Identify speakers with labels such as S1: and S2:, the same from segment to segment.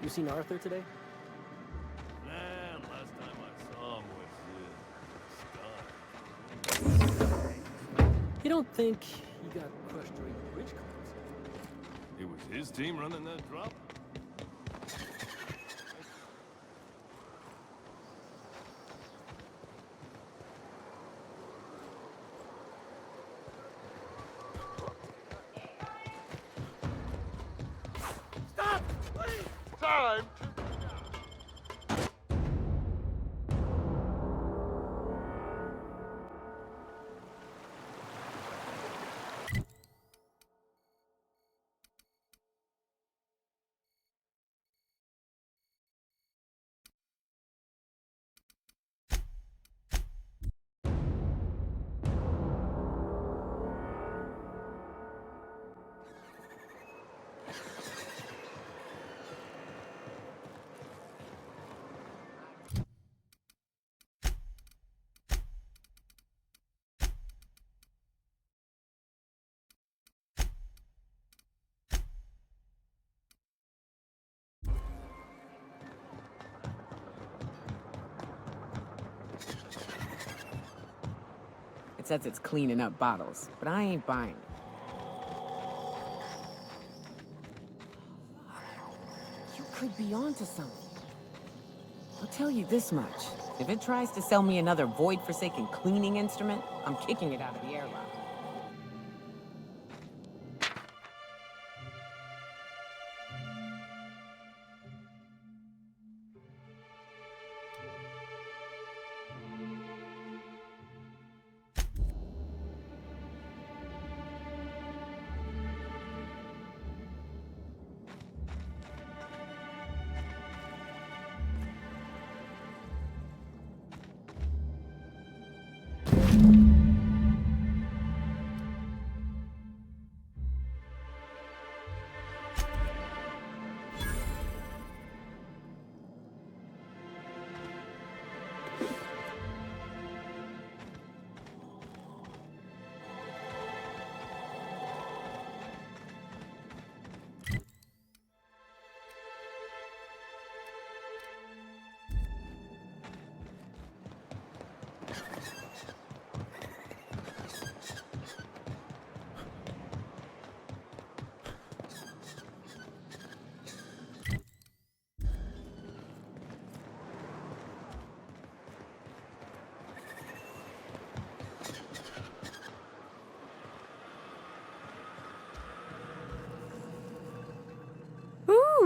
S1: You seen Arthur today?
S2: Man, last time I saw him was
S1: You don't think he got crushed during the bridge collapse?
S2: it was his team running that drop? Stop! Please! Time to
S3: It says it's cleaning up bottles, but I ain't buying it. You could be onto something. I'll tell you this much. If it tries to sell me another void-forsaken cleaning instrument, I'm kicking it out of the airlock.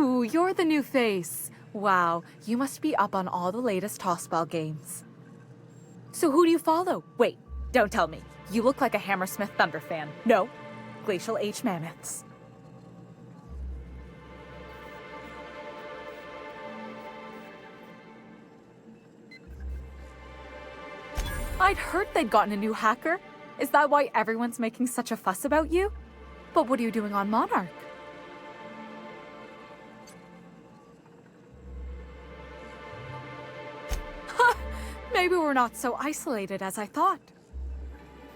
S4: Ooh, you're the new face. Wow, you must be up on all the latest tossball games. So who do you follow? Wait, don't tell me. You look like a Hammersmith Thunder fan. No, Glacial H Mammoths. I'd heard they'd gotten a new hacker. Is that why everyone's making such a fuss about you? But what are you doing on Monarch? Maybe we're not so isolated as I thought.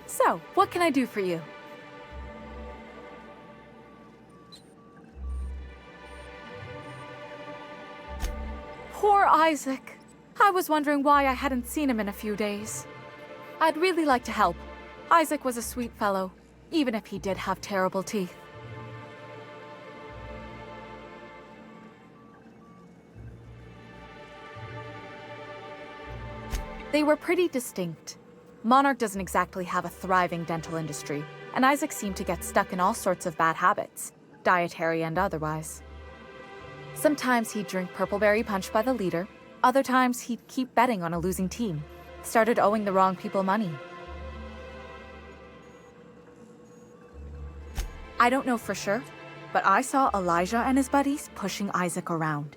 S4: So, what can I do for you? Poor Isaac. I was wondering why I hadn't seen him in a few days. I'd really like to help. Isaac was a sweet fellow. even if he did have terrible teeth. They were pretty distinct. Monarch doesn't exactly have a thriving dental industry, and Isaac seemed to get stuck in all sorts of bad habits, dietary and otherwise. Sometimes he'd drink purpleberry punch by the liter, other times he'd keep betting on a losing team, started owing the wrong people money. I don't know for sure, but I saw Elijah and his buddies pushing Isaac around.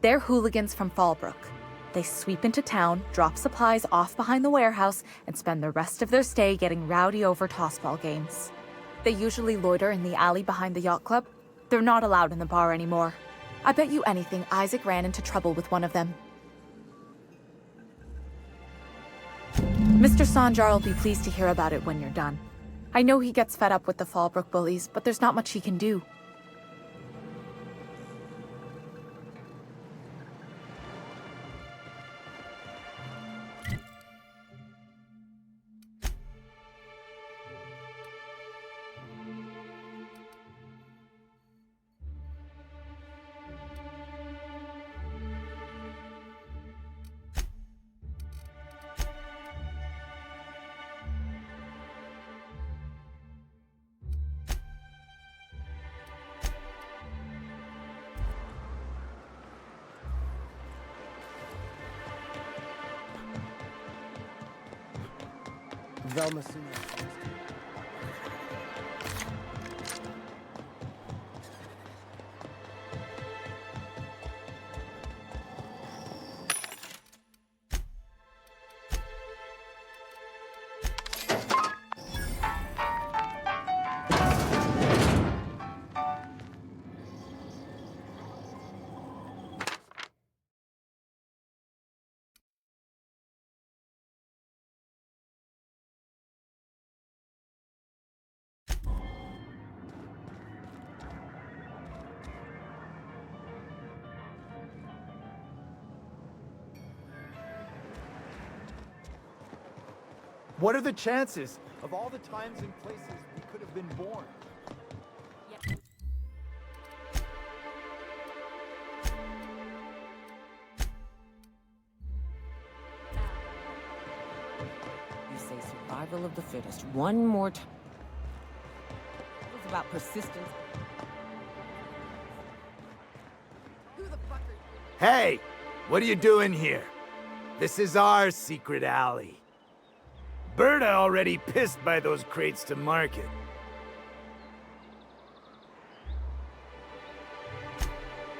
S4: They're hooligans from Fallbrook. They sweep into town, drop supplies off behind the warehouse, and spend the rest of their stay getting rowdy over tossball games. They usually loiter in the alley behind the yacht club. They're not allowed in the bar anymore. I bet you anything Isaac ran into trouble with one of them. Mr. Sanjar will be pleased to hear about it when you're done. I know he gets fed up with the Fallbrook bullies, but there's not much he can do.
S1: Velma Senior.
S5: What are the chances of all the times and places we could have been born?
S3: You say survival of the fittest. One more time. It's about persistence.
S5: Hey! What are you doing here? This is our secret alley. Berta already pissed by those crates to market.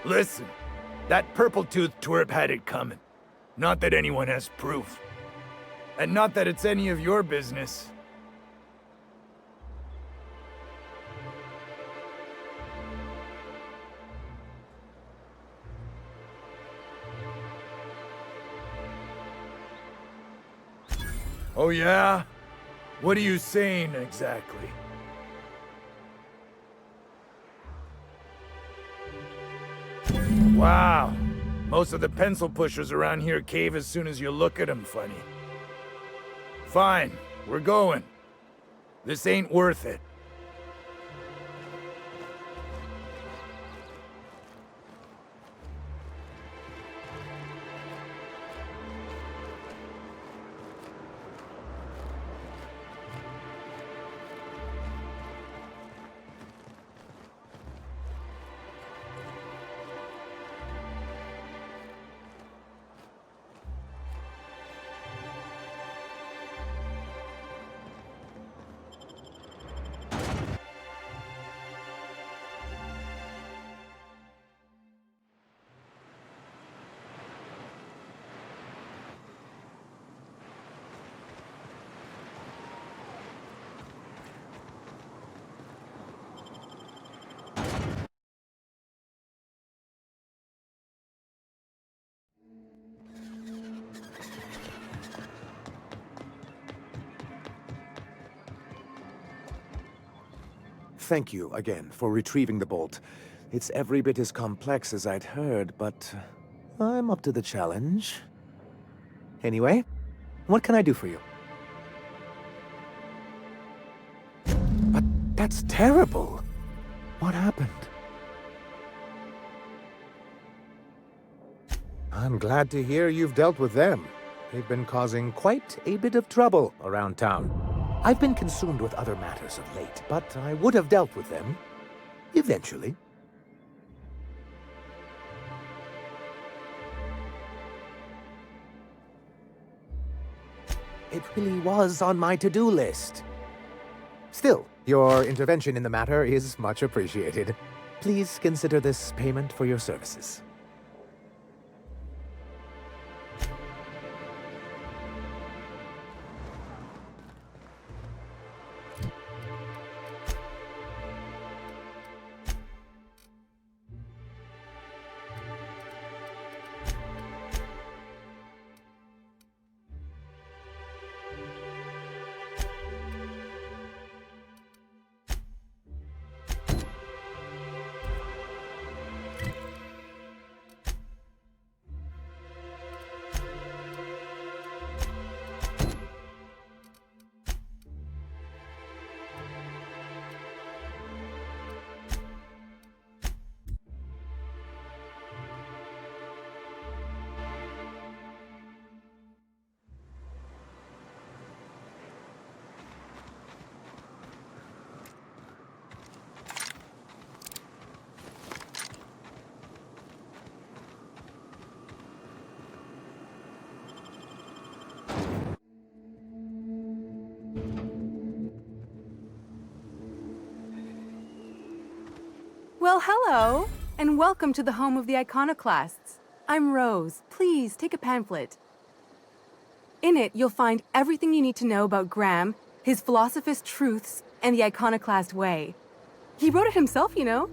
S5: Listen, that purple-toothed twerp had it coming. Not that anyone has proof. And not that it's any of your business. Oh yeah? What are you saying exactly? Wow. Most of the pencil pushers around here cave as soon as you look at them funny. Fine, we're going. This ain't worth it.
S6: Thank you again for retrieving the bolt. It's every bit as complex as I'd heard, but I'm up to the challenge. Anyway, what can I do for you? But That's terrible. What happened? I'm glad to hear you've dealt with them. They've been causing quite a bit of trouble around town. I've been consumed with other matters of late, but I would have dealt with them eventually. It really was on my to-do list. Still, your intervention in the matter is much appreciated. Please consider this payment for your services.
S7: Well, hello, and welcome to the home of the iconoclasts. I'm Rose. Please take a pamphlet. In it, you'll find everything you need to know about Graham, his philosophous truths, and the iconoclast way. He wrote it himself, you know.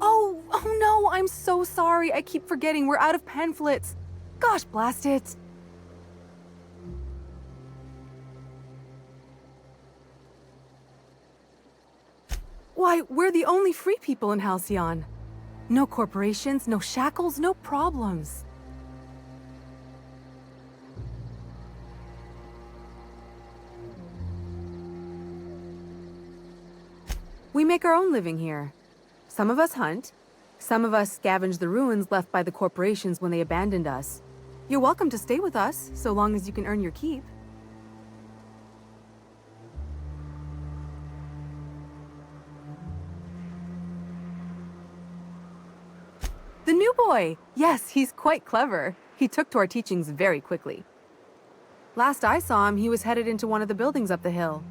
S7: Oh no, I'm so sorry. I keep forgetting we're out of pamphlets. Gosh, blast it. Why, we're the only free people in Halcyon. No corporations, no shackles, no problems. We make our own living here. Some of us hunt. Some of us scavenge the ruins left by the corporations when they abandoned us. You're welcome to stay with us, so long as you can earn your keep. The new boy! Yes, he's quite clever. He took to our teachings very quickly. Last I saw him, he was headed into one of the buildings up the hill.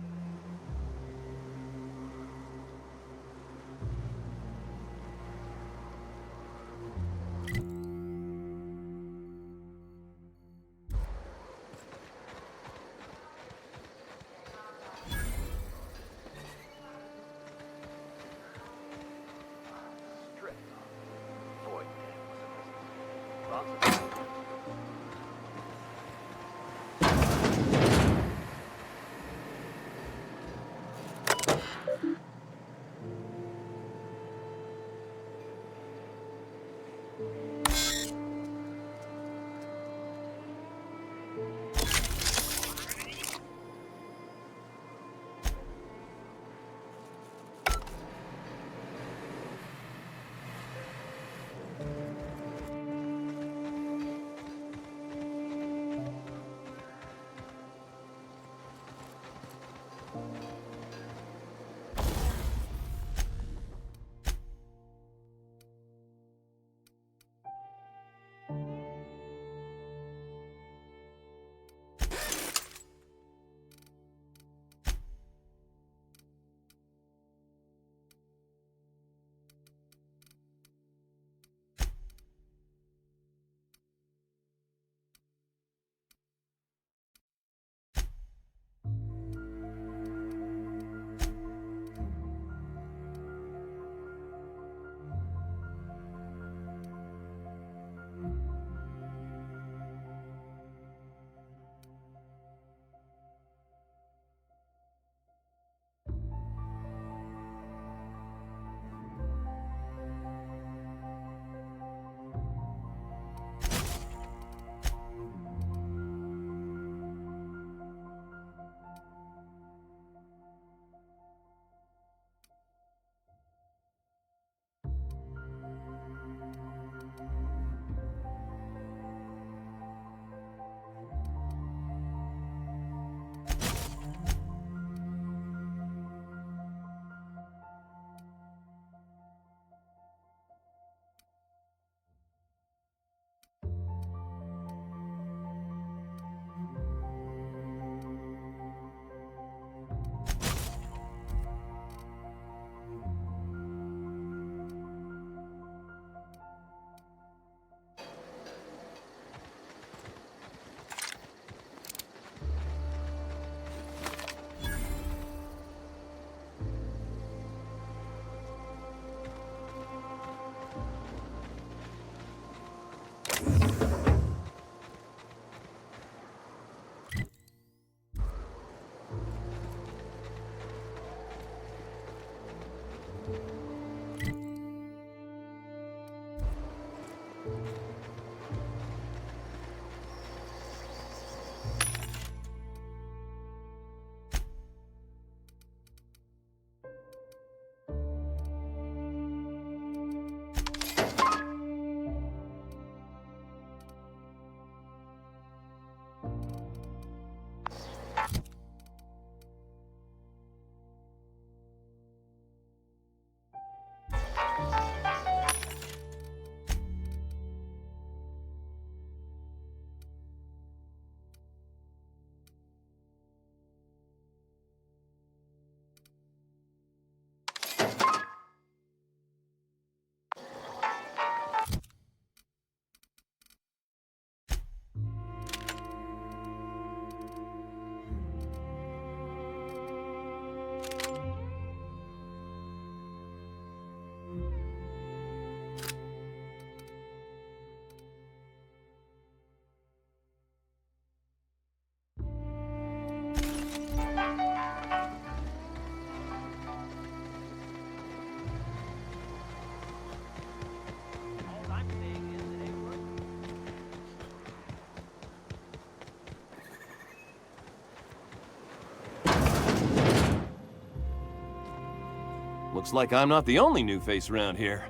S2: Looks like I'm not the only new face around here.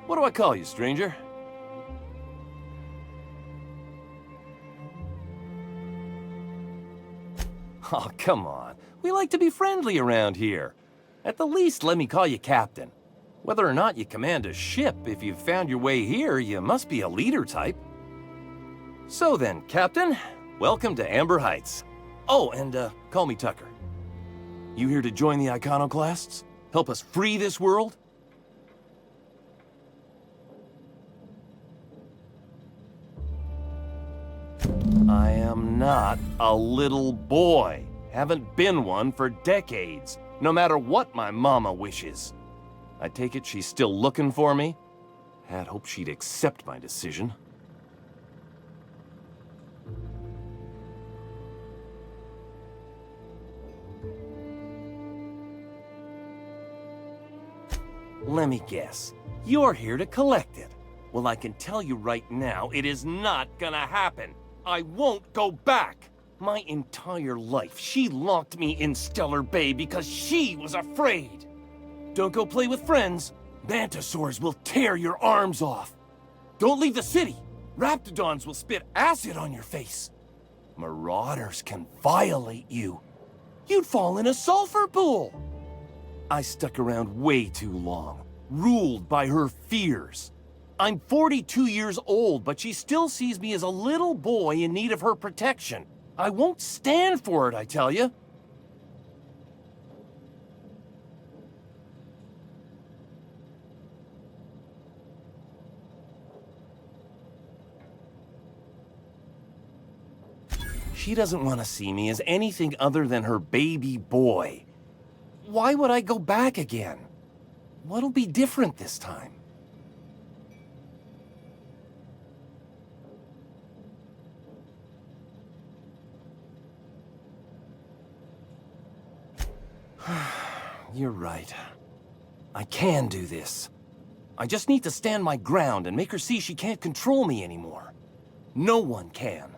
S2: What do I call you, stranger? Oh, come on. We like to be friendly around here. At the least, let me call you Captain. Whether or not you command a ship, if you've found your way here, you must be a leader type. So then, Captain, welcome to Amber Heights. Oh, and call me Tucker. You here to join the Iconoclasts? Help us free this world? I am not a little boy. Haven't been one for decades, no matter what my mama wishes. I take it she's still looking for me? Had hoped she'd accept my decision. Let me guess. You're here to collect it. Well, I can tell you right now, it is not gonna happen. I won't go back. My entire life, she locked me in Stellar Bay because she was afraid. Don't go play with friends. Mantisaurs will tear your arms off. Don't leave the city. Raptidons will spit acid on your face. Marauders can violate you. You'd fall in a sulfur pool. I stuck around way too long, ruled by her fears. I'm 42 years old, but she still sees me as a little boy in need of her protection. I won't stand for it, I tell you. She doesn't want to see me as anything other than her baby boy. Why would I go back again? What'll be different this time? You're right. I can do this. I just need to stand my ground and make her see she can't control me anymore. No one can.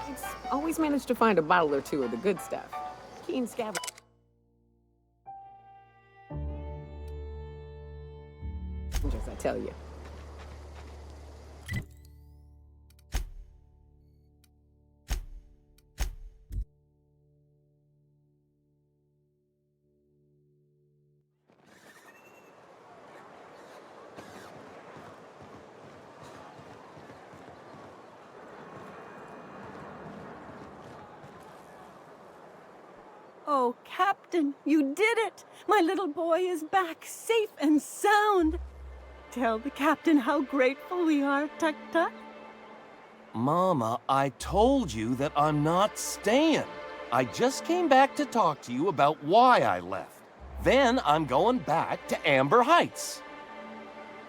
S3: It's always managed to find a bottle or two of the good stuff. Keen scavenger, I tell you.
S8: Oh, Captain, you did it! My little boy is back, safe and sound! Tell the Captain how grateful we are, Tuk Tuk.
S2: Mama, I told you that I'm not staying. I just came back to talk to you about why I left. Then I'm going back to Amber Heights.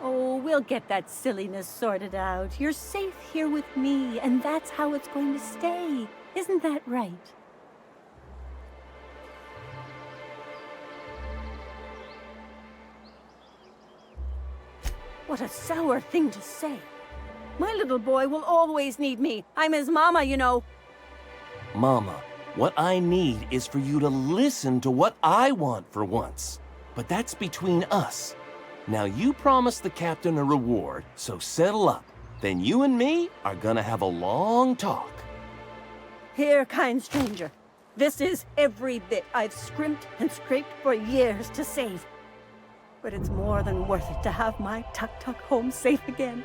S8: Oh, we'll get that silliness sorted out. You're safe here with me, and that's how it's going to stay. Isn't that right? What a sour thing to say. My little boy will always need me. I'm his mama, you know.
S2: Mama, what I need is for you to listen to what I want for once. But that's between us. Now you promised the captain a reward, so settle up. Then you and me are gonna have a long talk.
S8: Here, kind stranger. This is every bit I've scrimped and scraped for years to save. But it's more than worth it to have my Tuk Tuk home safe again.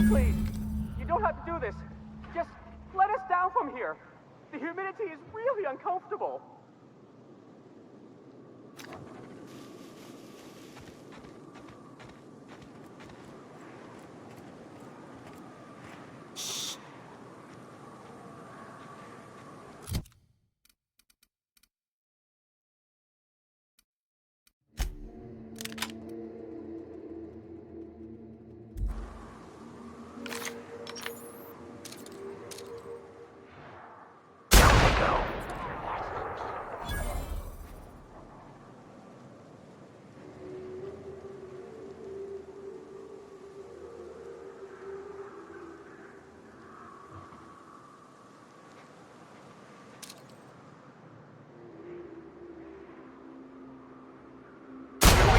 S9: Please, you don't have to do this. Just let us down from here. The humidity is really uncomfortable.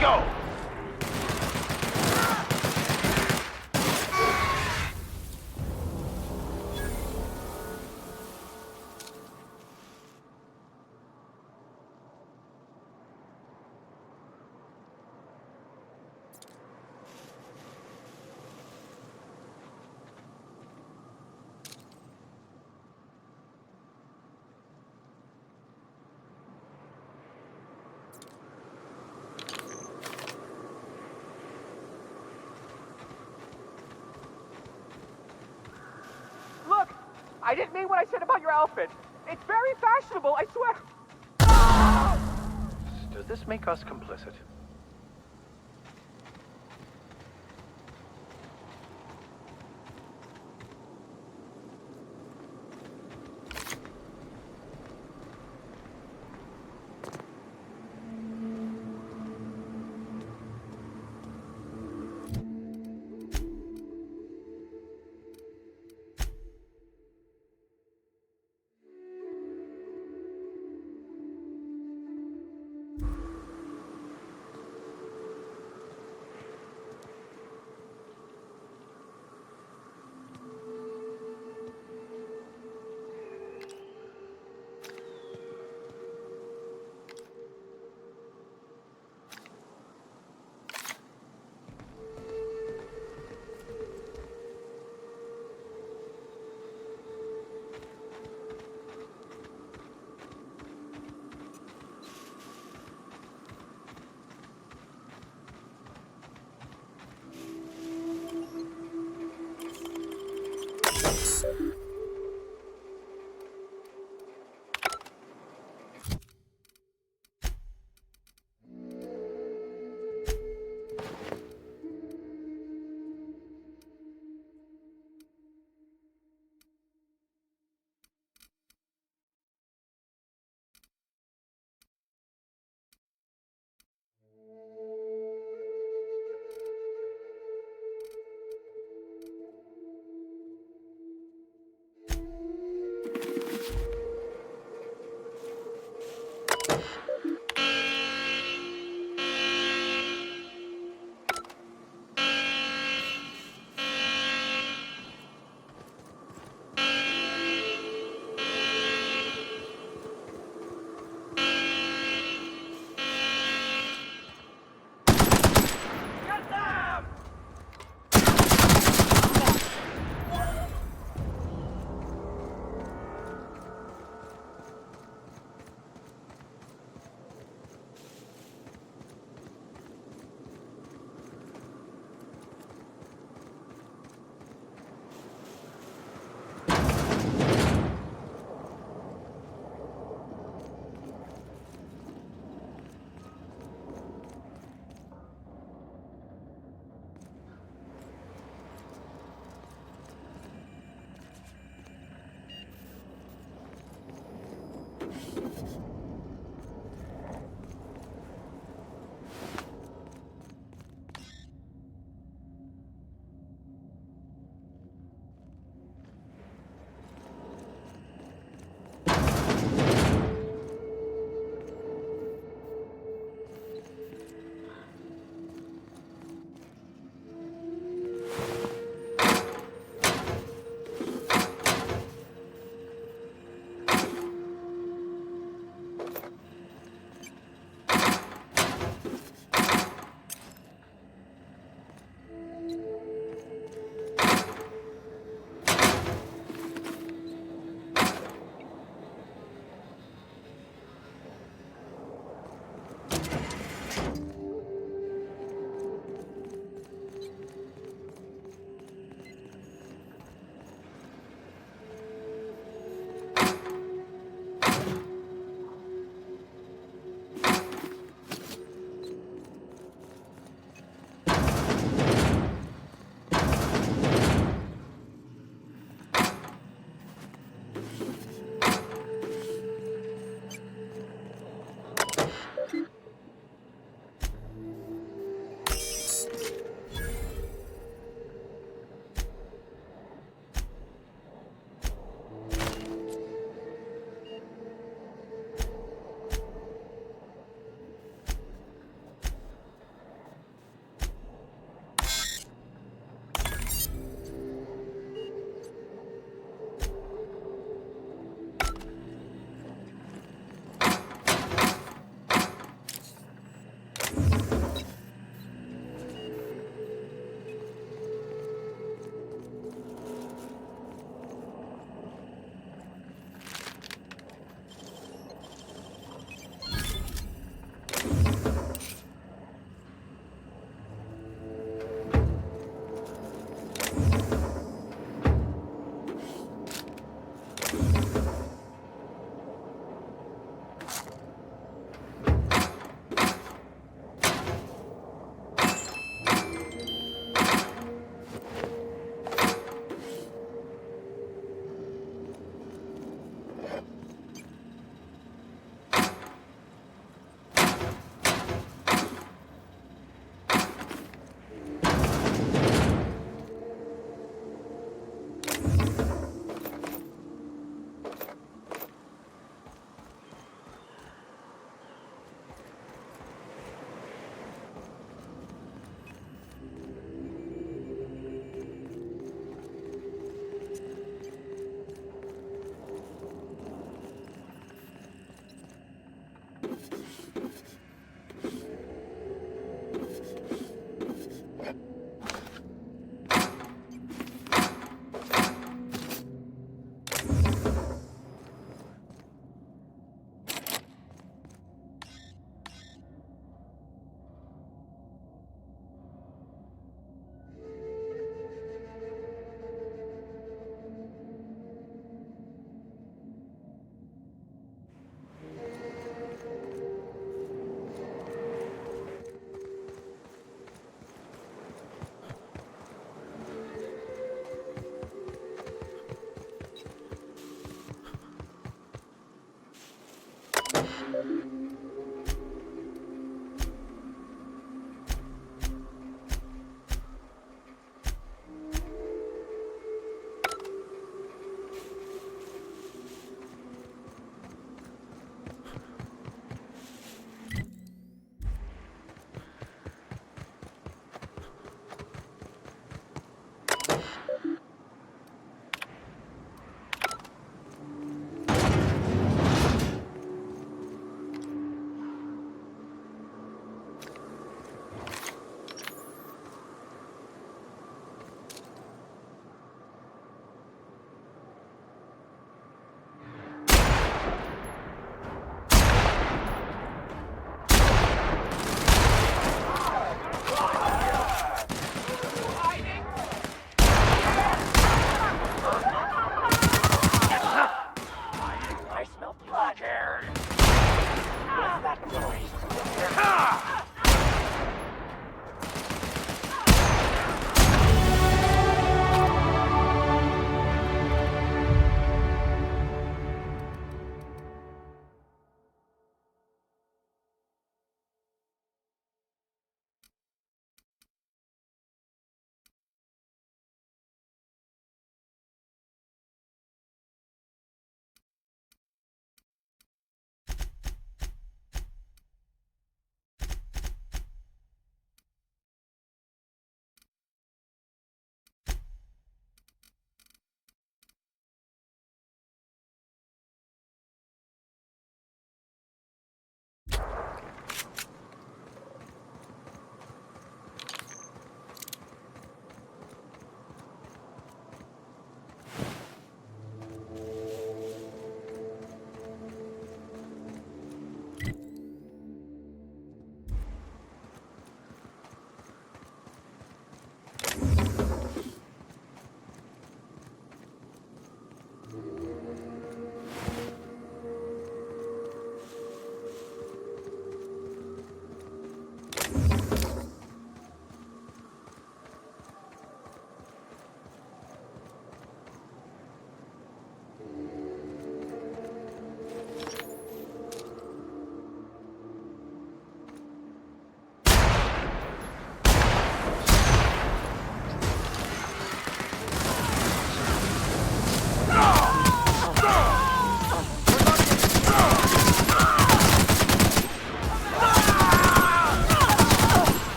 S2: Go!
S9: Look! I didn't mean what I said about your outfit. It's very fashionable, I swear.
S10: Does this make us complicit?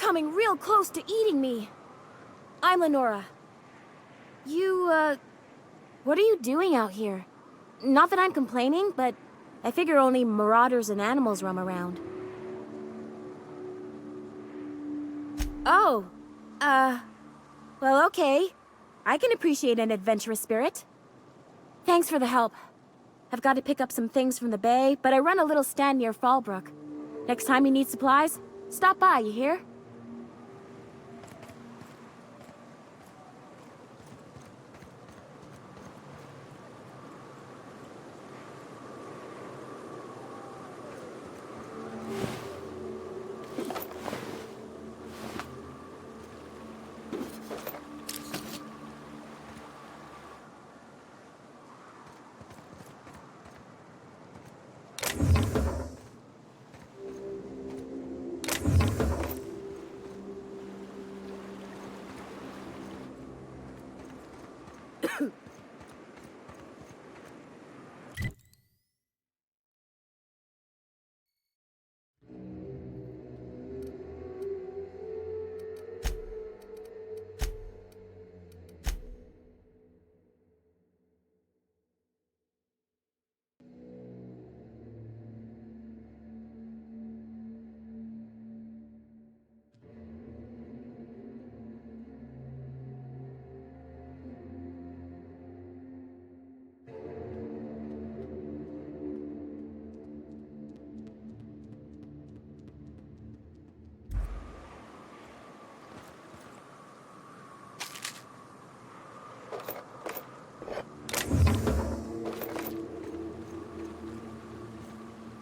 S11: coming real close to eating me. I'm Lenora. What are you doing out here? Not that I'm complaining, but I figure only marauders and animals roam around. Oh, well, okay. I can appreciate an adventurous spirit. Thanks for the help. I've got to pick up some things from the bay, but I run a little stand near Fallbrook. Next time you need supplies, stop by, you hear?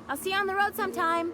S11: I'll see you on the road sometime.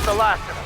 S9: The last of them.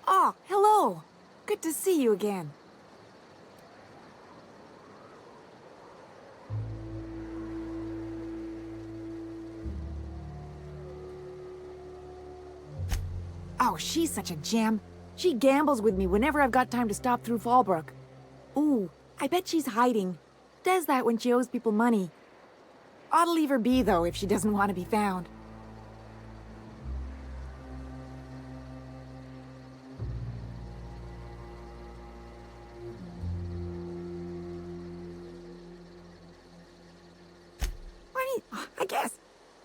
S12: Oh, hello. Good to see you again. Oh, she's such a gem. She gambles with me whenever I've got time to stop through Fallbrook. Ooh, I bet she's hiding. Does that when she owes people money. Ought to leave her be, though, if she doesn't want to be found. I guess.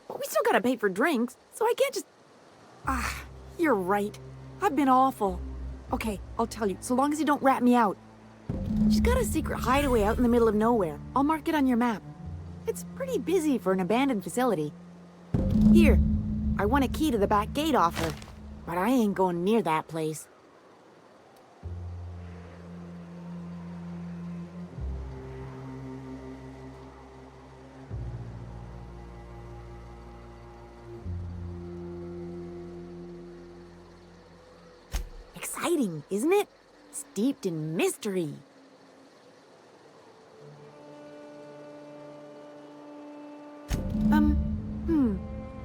S12: But we still gotta pay for drinks, so I can't just... You're right. I've been awful. Okay, I'll tell you, so long as you don't rat me out. She's got a secret hideaway out in the middle of nowhere. I'll mark it on your map. It's pretty busy for an abandoned facility. Here, I want a key to the back gate off her, but I ain't going near that place. Exciting, isn't it? Steeped in mystery.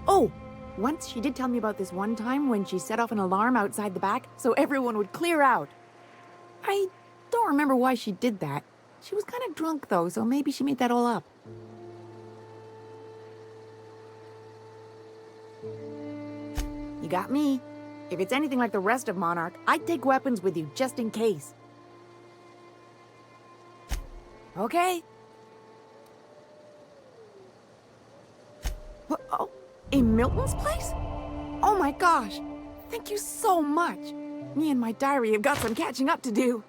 S12: Oh, once she did tell me about this one time when she set off an alarm outside the back so everyone would clear out. I don't remember why she did that. She was kind of drunk though, so maybe she made that all up. You got me. If it's anything like the rest of Monarch, I'd take weapons with you just in case. Okay? Oh, in Milton's place? Oh my gosh! Thank you so much! Me and my diary have got some catching up to do.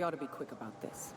S3: We ought to be quick about this.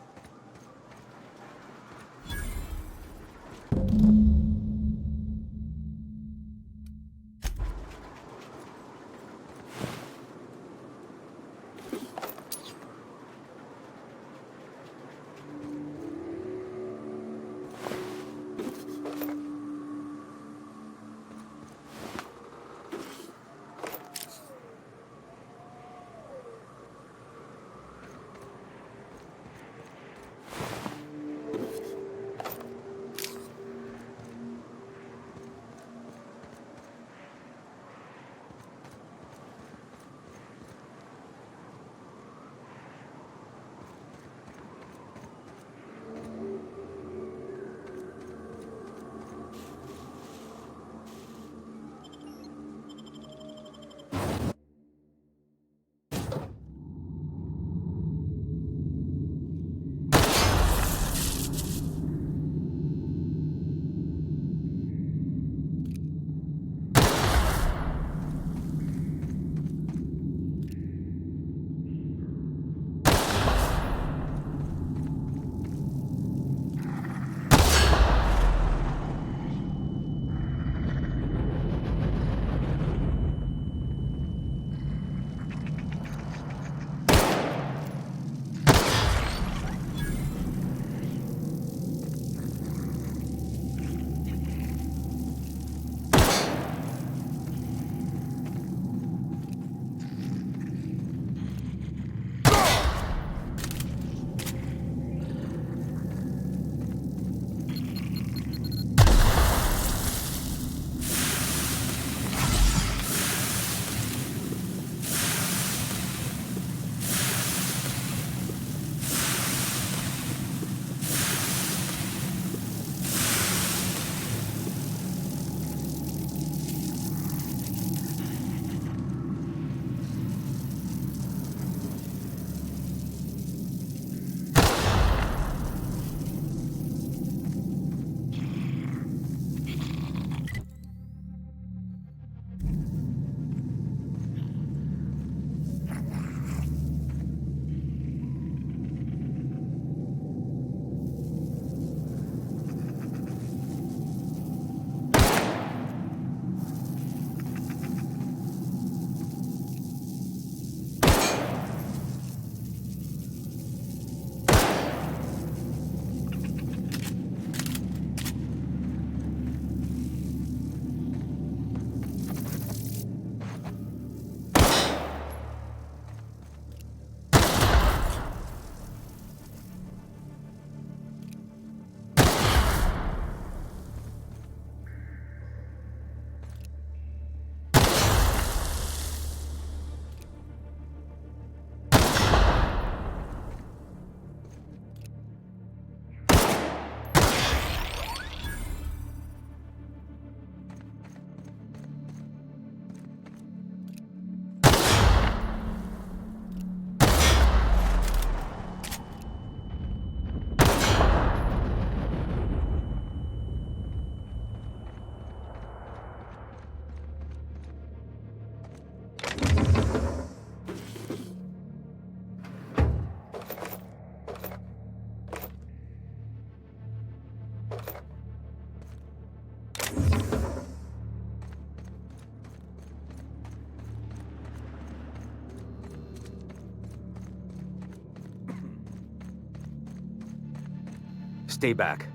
S13: Stay back.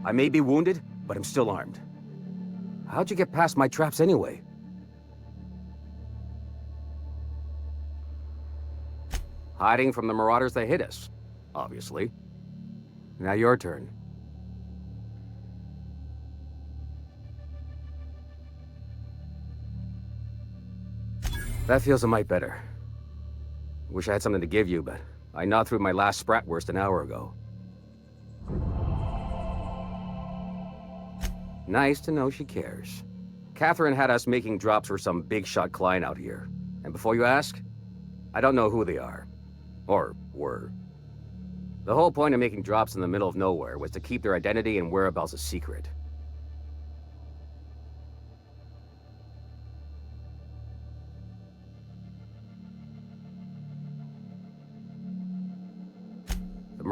S13: I may be wounded, but I'm still armed. How'd you get past my traps anyway? Hiding from the marauders that hit us, obviously. Now your turn. That feels a mite better. Wish I had something to give you, but I gnawed through my last Spratwurst an hour ago. Nice to know she cares. Catherine had us making drops for some big-shot client out here. And before you ask, I don't know who they are. Or were. The whole point of making drops in the middle of nowhere was to keep their identity and whereabouts a secret.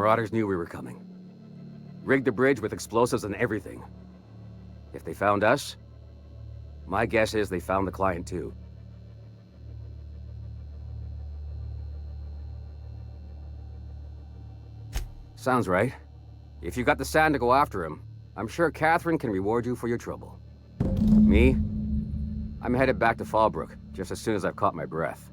S13: Marauders knew we were coming. Rigged the bridge with explosives and everything. If they found us, my guess is they found the client too. Sounds right. If you got the sand to go after him, I'm sure Catherine can reward you for your trouble. Me? I'm headed back to Fallbrook, just as soon as I've caught my breath.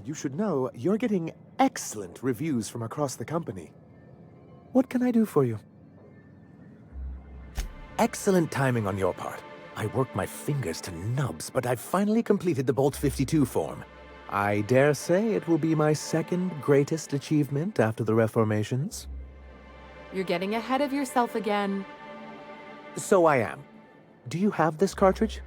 S6: You should know you're getting excellent reviews from across the company. What can I do for you? Excellent timing on your part. I worked my fingers to nubs, but I've finally completed the Bolt 52 form. I dare say it will be my second greatest achievement after the Reformations.
S7: You're getting ahead of yourself again.
S6: So I am. Do you have this cartridge?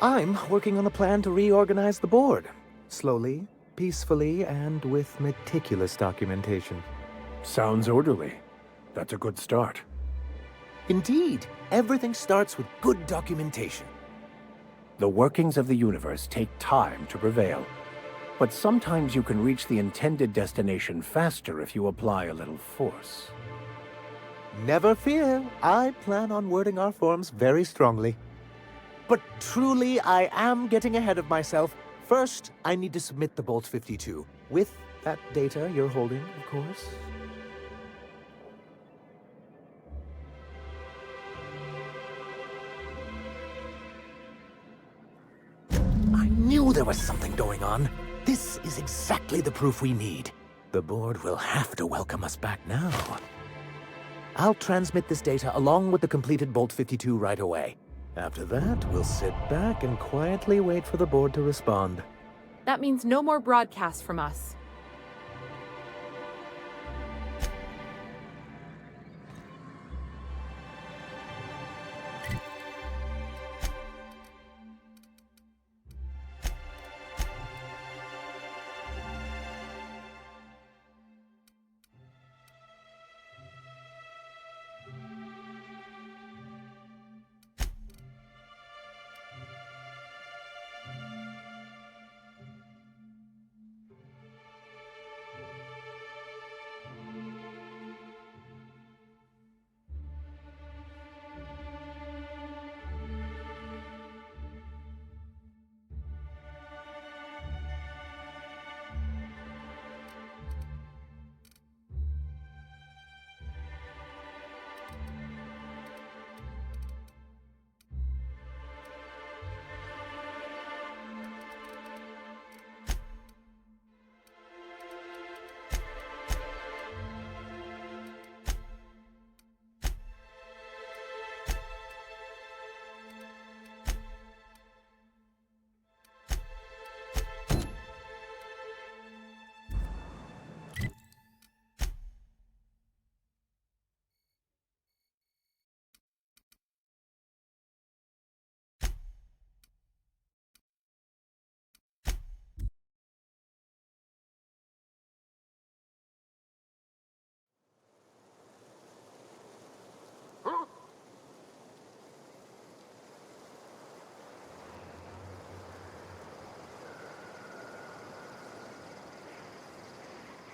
S6: I'm working on a plan to reorganize the board. Slowly, peacefully, and with meticulous documentation.
S14: Sounds orderly. That's a good start.
S6: Indeed, everything starts with good documentation.
S14: The workings of the universe take time to prevail. But sometimes you can reach the intended destination faster if you apply a little force.
S6: Never fear, I plan on wording our forms very strongly. But truly, I am getting ahead of myself. First, I need to submit the Bolt 52, with that data you're holding, of course. I knew there was something going on. This is exactly the proof we need. The board will have to welcome us back now. I'll transmit this data along with the completed Bolt 52 right away. After that, we'll sit back and quietly wait for the board to respond.
S7: That means no more broadcasts from us.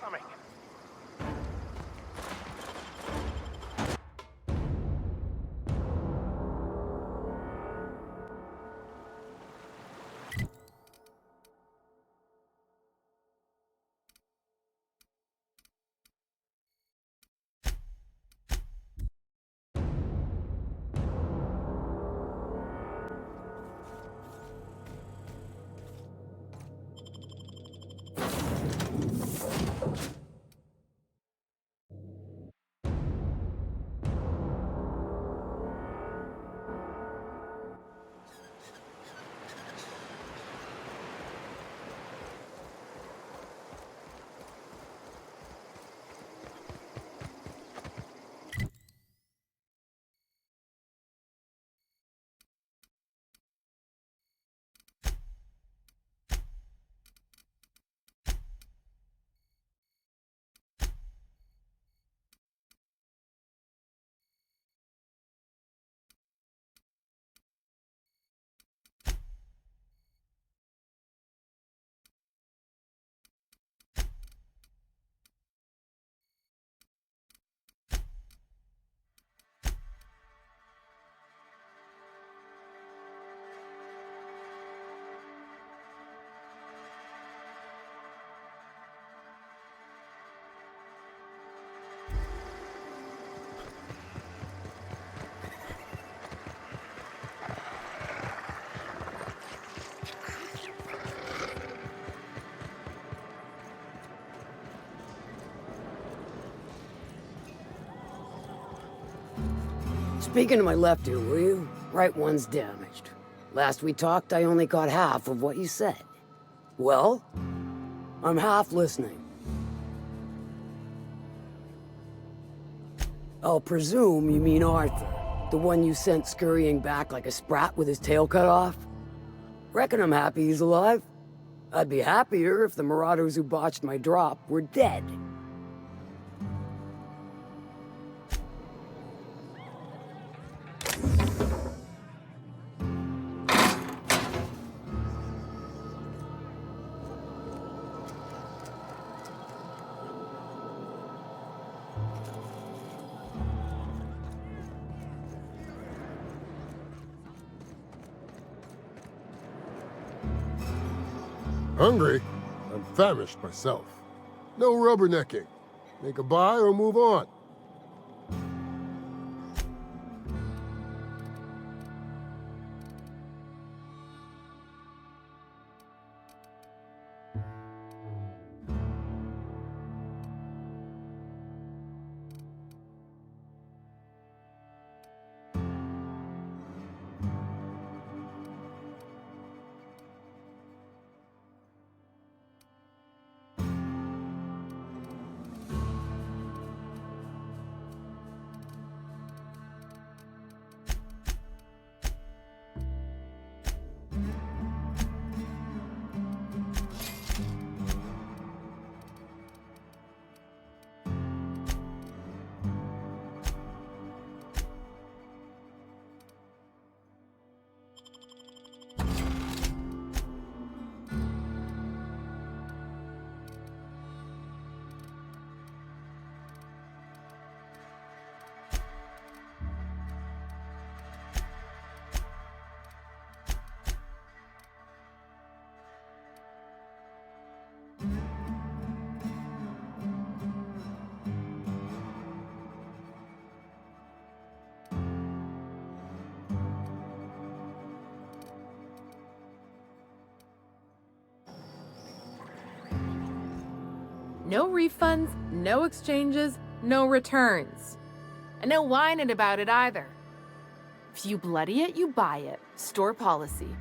S9: Coming.
S15: Speaking to my left ear, will you? Right one's damaged. Last we talked, I only caught half of what you said. Well? I'm half listening. I'll presume you mean Arthur, the one you sent scurrying back like a sprat with his tail cut off? Reckon I'm happy he's alive. I'd be happier if the marauders who botched my drop were dead.
S16: Hungry? I'm famished myself. No rubbernecking. Make a buy or move on.
S3: No refunds, no exchanges, no returns. And no whining about it either. If you bloody it, you buy it. Store policy.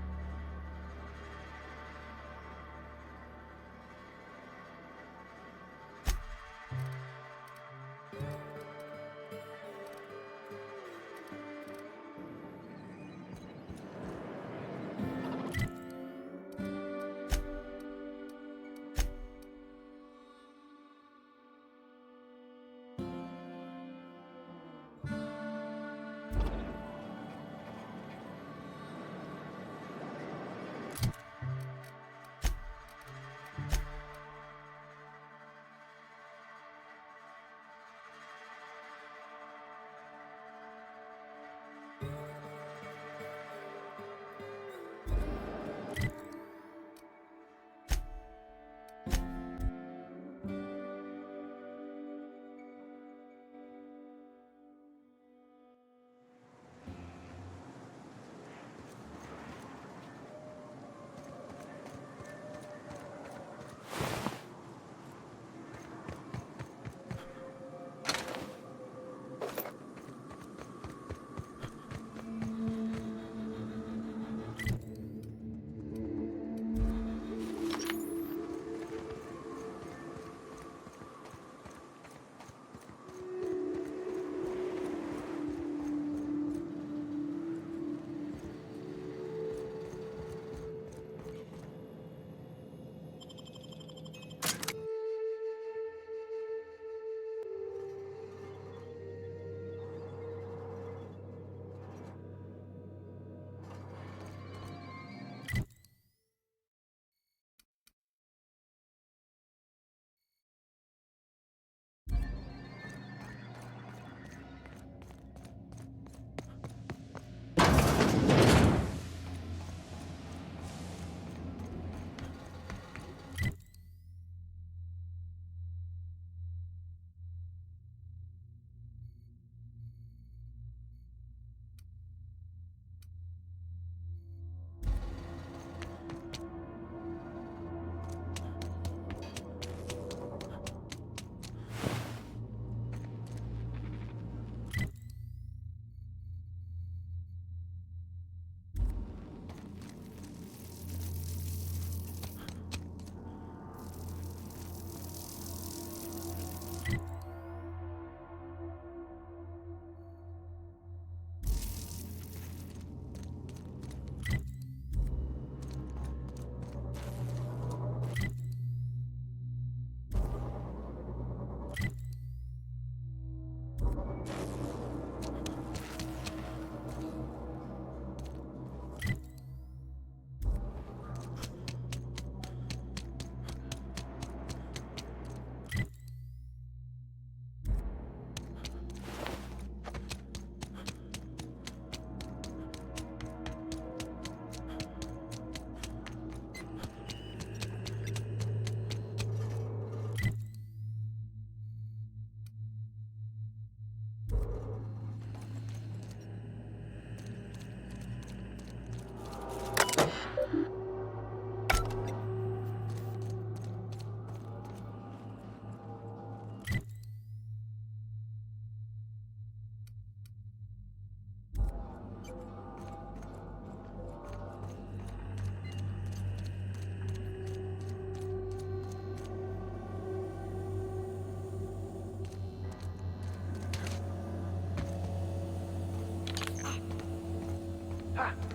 S3: Captain!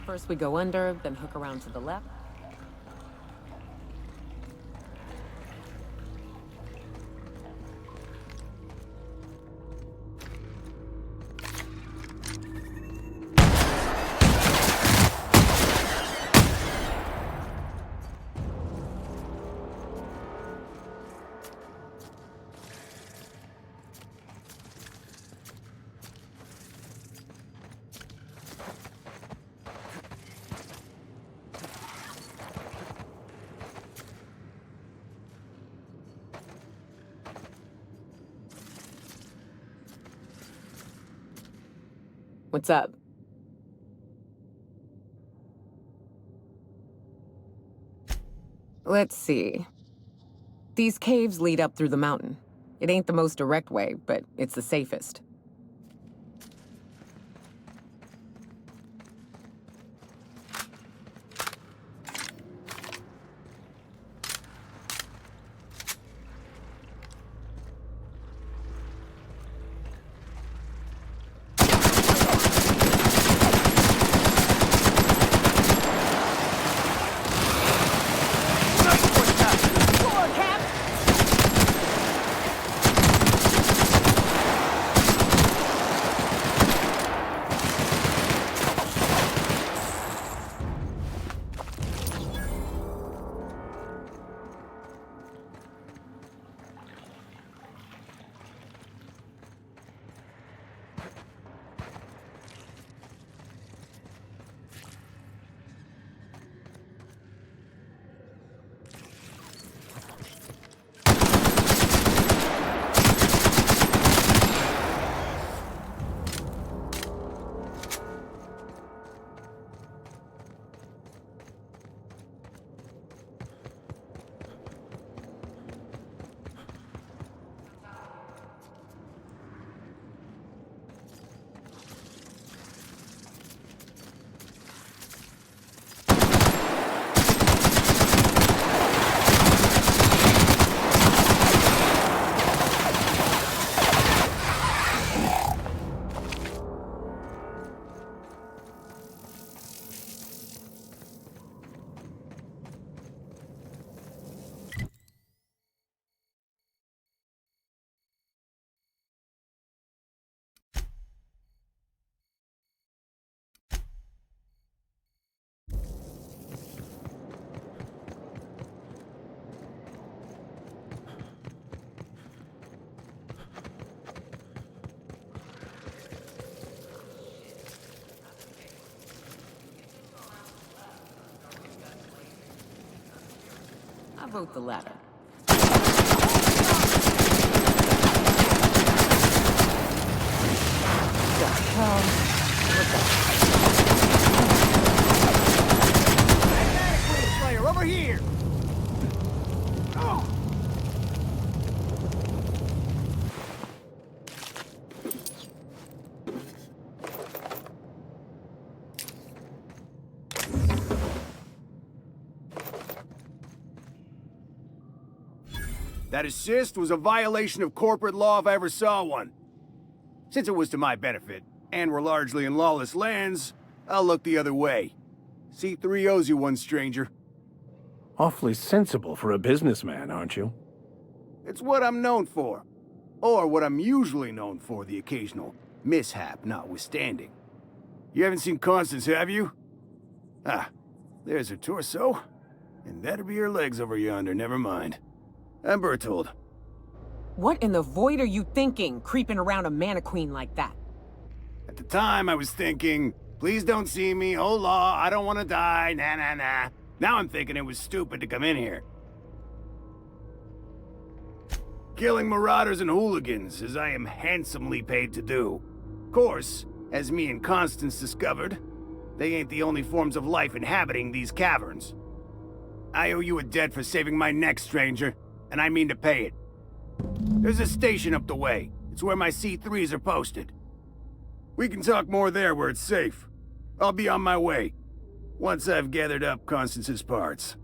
S17: First we go under, then hook around to the left. What's up? Let's see. These caves lead up through the mountain. It ain't the most direct way, but it's the safest. I vote the latter. The hell?
S9: Slayer, over here! Oh!
S18: That assist was a violation of corporate law if I ever saw one. Since it was to my benefit, and we're largely in lawless lands, I'll look the other way. C3 owes you one, stranger.
S14: Awfully sensible for a businessman, aren't you?
S18: It's what I'm known for. Or what I'm usually known for, the occasional mishap notwithstanding. You haven't seen Constance, have you? Ah, there's her torso. And that'll be her legs over yonder, never mind. I'm Bertold.
S17: What in the void are you thinking, creeping around a mannequin like that?
S18: the time, I was thinking, please don't see me, oh law, I don't want to die, nah nah nah. Now I'm thinking it was stupid to come in here. Killing marauders and hooligans, as I am handsomely paid to do. Of course, as me and Constance discovered, they ain't the only forms of life inhabiting these caverns. I owe you a debt for saving my neck, stranger, and I mean to pay it. There's a station up the way. It's where my C3s are posted. We can talk more there where it's safe. I'll be on my way, once I've gathered up Constance's parts.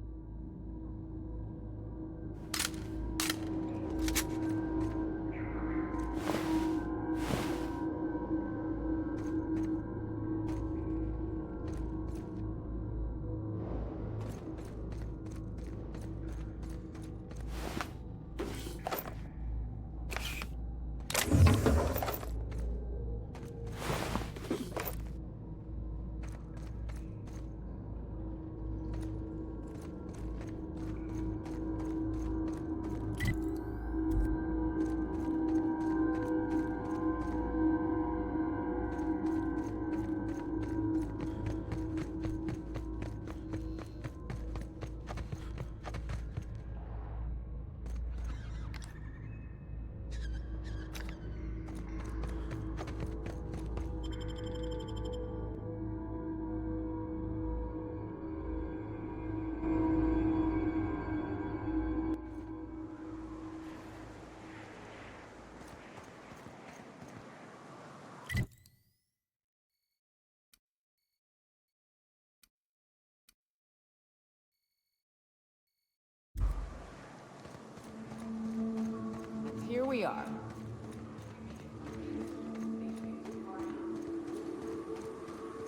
S17: Here we are.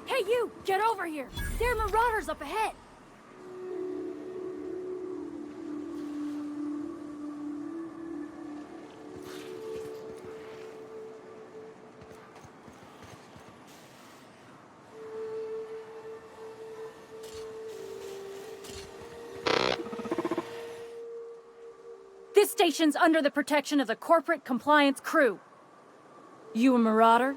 S19: Hey you! Get over here! There are marauders up ahead! This station's under the protection of the corporate compliance crew. You a marauder?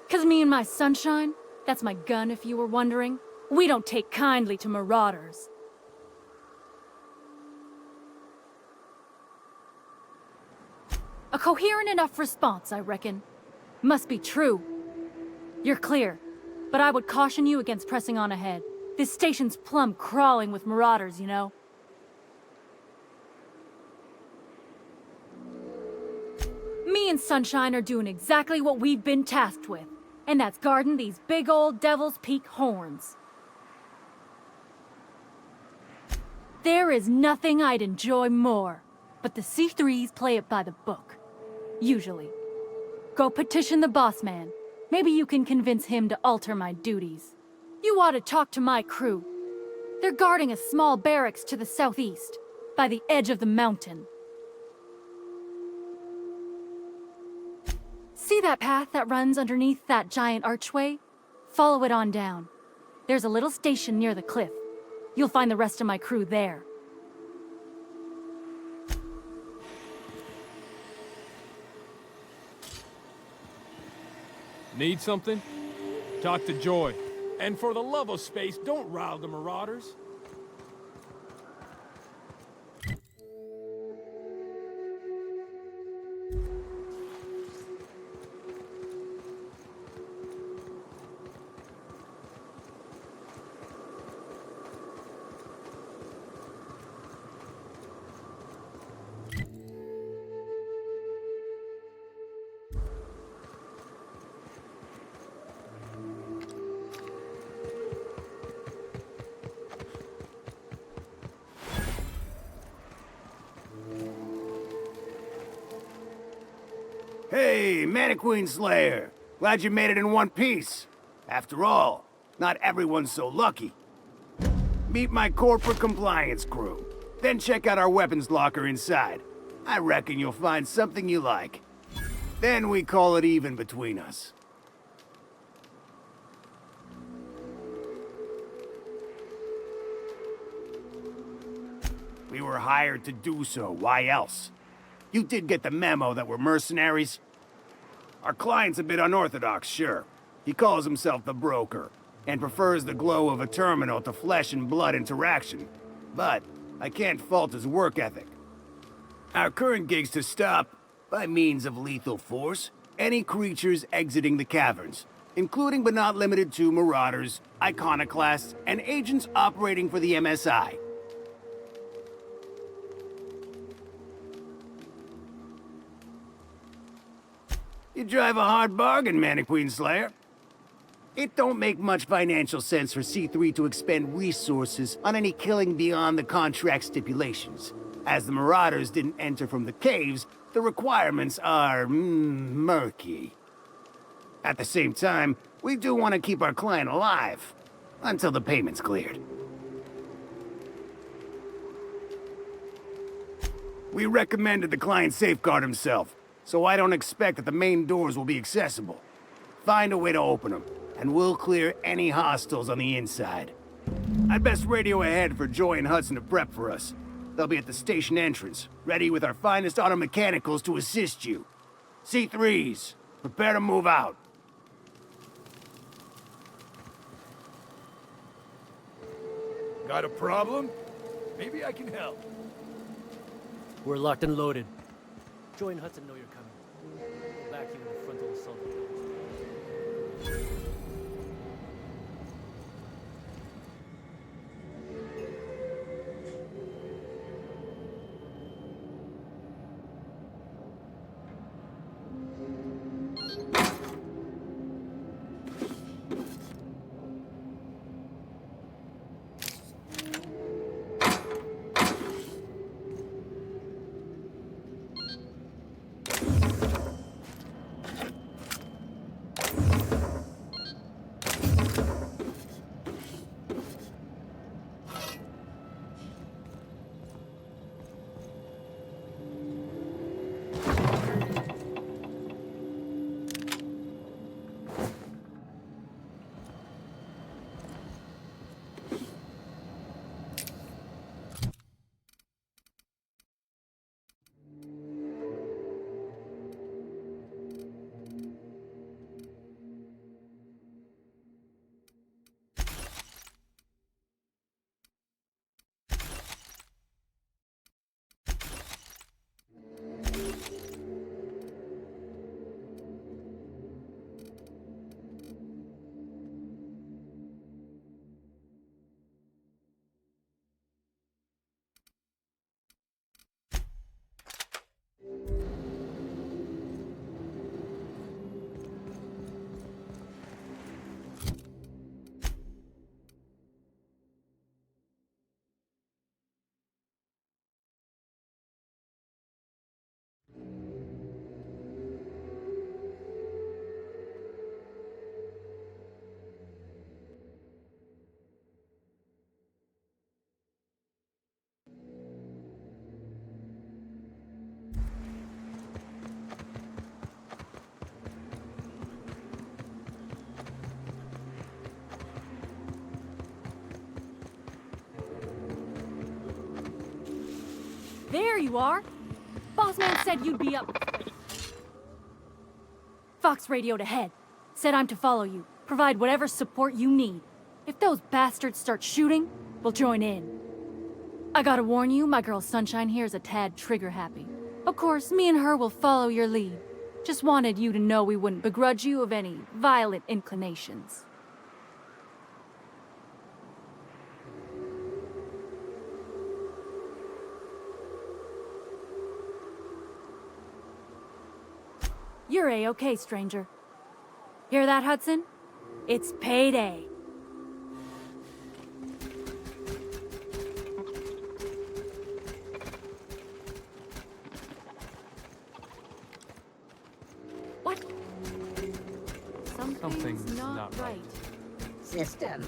S19: 'Cause me and my sunshine, that's my gun if you were wondering, we don't take kindly to marauders. A coherent enough response, I reckon. Must be true. You're clear, but I would caution you against pressing on ahead. This station's plumb crawling with marauders, you know? Me and Sunshine are doing exactly what we've been tasked with, and that's guarding these big old Devil's Peak horns. There is nothing I'd enjoy more, but the C3s play it by the book. Usually. Go petition the boss man. Maybe you can convince him to alter my duties. You ought to talk to my crew. They're guarding a small barracks to the southeast, by the edge of the mountain. See that path that runs underneath that giant archway? Follow it on down. There's a little station near the cliff. You'll find the rest of my crew there.
S20: Need something? Talk to Joy. And for the love of space, don't rile the marauders.
S18: Hey, Mannequin Slayer! Glad you made it in one piece. After all, not everyone's so lucky. Meet my corporate compliance crew. Then check out our weapons locker inside. I reckon you'll find something you like. Then we call it even between us. We were hired to do so, why else? You did get the memo that we're mercenaries? Our client's a bit unorthodox, sure. He calls himself the Broker, and prefers the glow of a terminal to flesh and blood interaction. But I can't fault his work ethic. Our current gig's to stop, by means of lethal force, any creatures exiting the caverns, including but not limited to marauders, iconoclasts, and agents operating for the MSI. You drive a hard bargain, Mannequin Slayer. It don't make much financial sense for C3 to expend resources on any killing beyond the contract stipulations. As the Marauders didn't enter from the caves, the requirements are murky. At the same time, we do want to keep our client alive, until the payment's cleared. We recommended the client safeguard himself, so I don't expect that the main doors will be accessible. Find a way to open them, and we'll clear any hostiles on the inside. I'd best radio ahead for Joy and Hudson to prep for us. They'll be at the station entrance, ready with our finest auto mechanicals to assist you. C3s, prepare to move out.
S5: Got a problem? Maybe I can help.
S1: We're locked and loaded. Joy and Hudson know you're coming. We'll back you in the frontal assault.
S19: There you are. Bossman said you'd be up. Fox radioed ahead. Said I'm to follow you. Provide whatever support you need. If those bastards start shooting, we'll join in. I gotta warn you, my girl Sunshine here is a tad trigger-happy. Of course, me and her will follow your lead. Just wanted you to know we wouldn't begrudge you of any violent inclinations. You're A-okay, stranger. Hear that, Hudson? It's payday. What? Something's not right.
S21: System.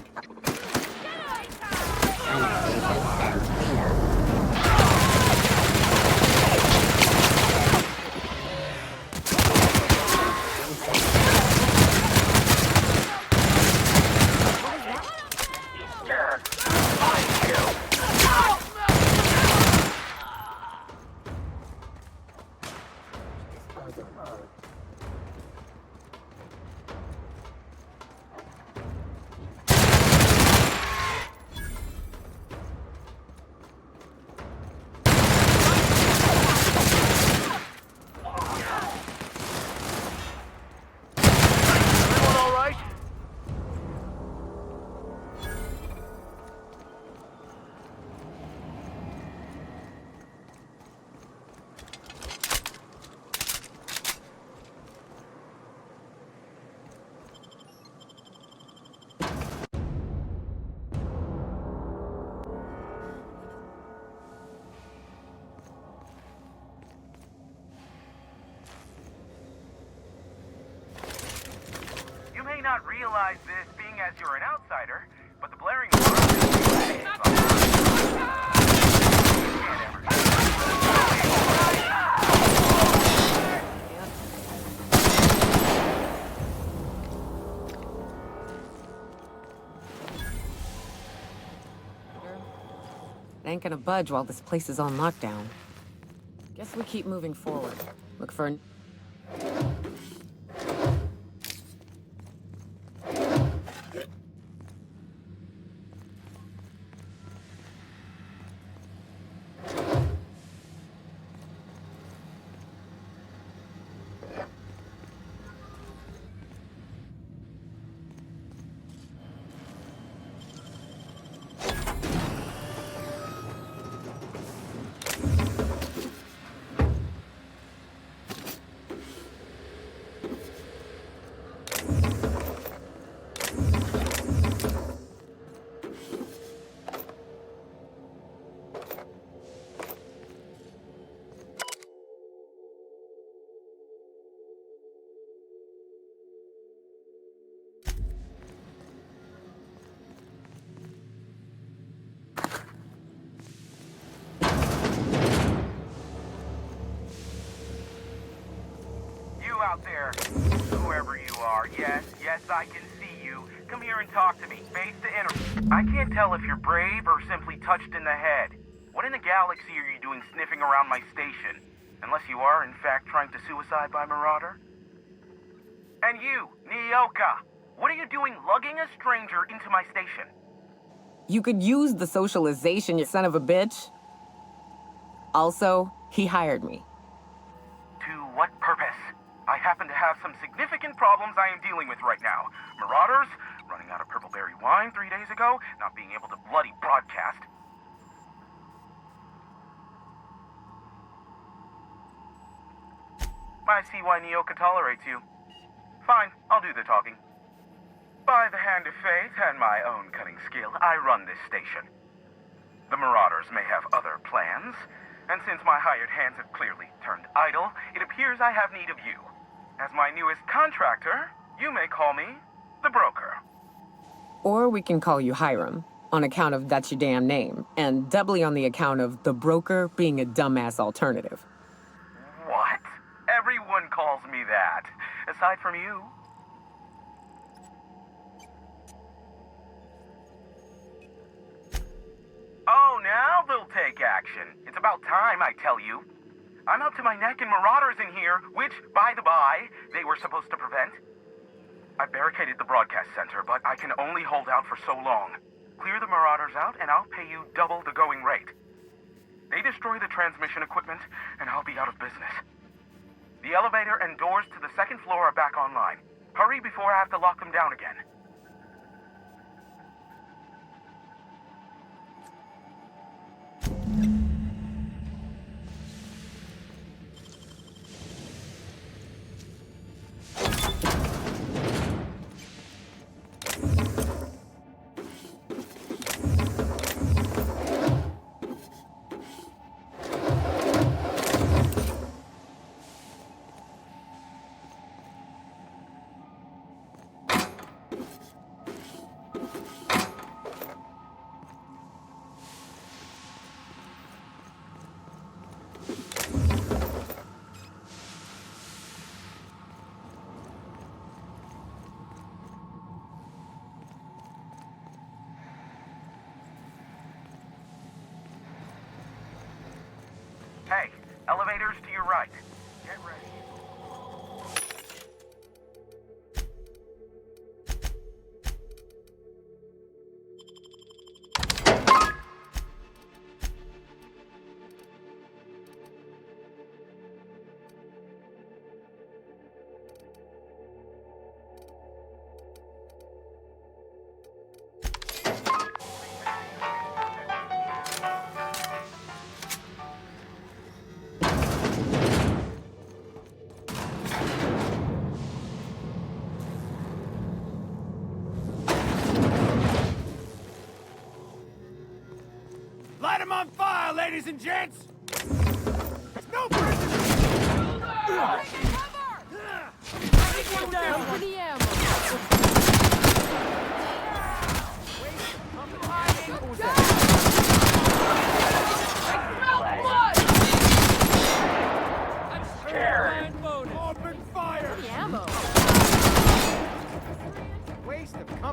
S9: not realize this, being as you're an outsider, but the blaring
S17: It ain't gonna budge while this place is on lockdown. Guess we keep moving forward. Look for...
S9: out there, whoever you are, yes, I can see you. Come here and talk to me, face to interview. I can't tell if you're brave or simply touched in the head. What in the galaxy are you doing sniffing around my station? Unless you are, in fact, trying to suicide by Marauder? And you, Nyoka, what are you doing lugging a stranger into my station?
S17: You could use the socialization, you son of a bitch. Also, he hired me.
S9: To what purpose? I happen to have some significant problems I am dealing with right now. Marauders, running out of purple berry wine 3 days ago, not being able to bloody broadcast. I see why Nyoka tolerates you. Fine, I'll do the talking. By the hand of fate and my own cunning skill, I run this station. The Marauders may have other plans, and since my hired hands have clearly turned idle, it appears I have need of you. As my newest contractor, you may call me the Broker.
S17: Or we can call you Hiram, on account of that's your damn name, and doubly on the account of the Broker being a dumbass alternative.
S9: What? Everyone calls me that, aside from you. Oh, now they'll take action. It's about time, I tell you. I'm up to my neck in Marauders in here, which, by the by, they were supposed to prevent. I barricaded the broadcast center, but I can only hold out for so long. Clear the Marauders out, and I'll pay you double the going rate. They destroy the transmission equipment, and I'll be out of business. The elevator and doors to the second floor are back online. Hurry before I have to lock them down again. Hey, elevators to your right. Get ready.
S18: Light him on fire, ladies and gents! No prisoners!
S3: Down for the ammo.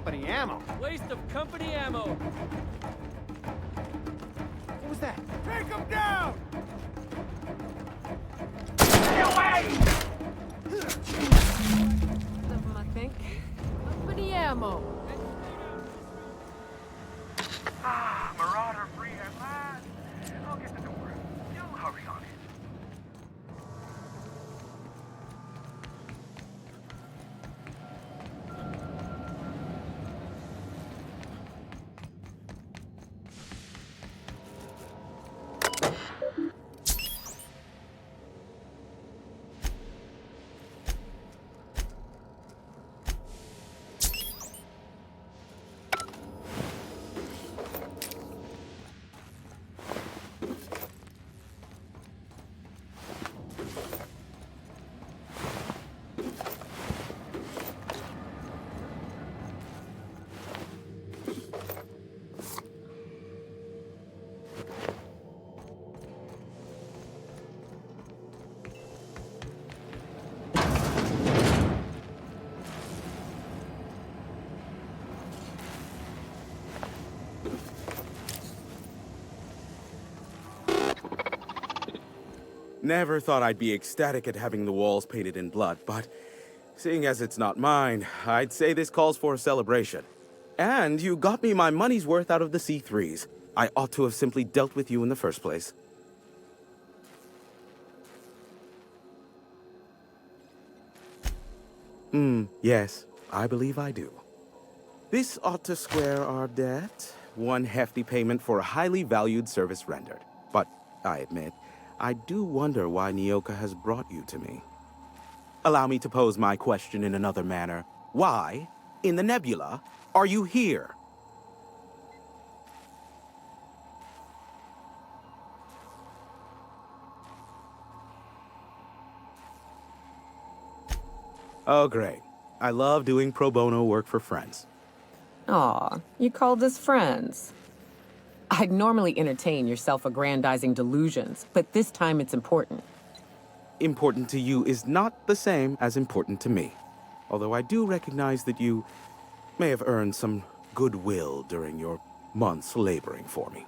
S10: company ammo.
S1: Waste of company ammo.
S10: What was that?
S18: Take him down!
S3: Of them, I think. Company ammo.
S9: Marauder free at last. I'll get the door. You hurry on it.
S21: Never thought I'd be ecstatic at having the walls painted in blood, but seeing as it's not mine, I'd say this calls for a celebration. And you got me my money's worth out of the C3s. I ought to have simply dealt with you in the first place. Yes, I believe I do. This ought to square our debt. One hefty payment for a highly valued service rendered. But I admit, I do wonder why Nyoka has brought you to me. Allow me to pose my question in another manner. Why, in the nebula, are you here? Oh, great. I love doing pro bono work for friends.
S17: Aw, you called us friends. I'd normally entertain your self-aggrandizing delusions, but this time it's important.
S21: Important to you is not the same as important to me. Although I do recognize that you may have earned some goodwill during your months laboring for me.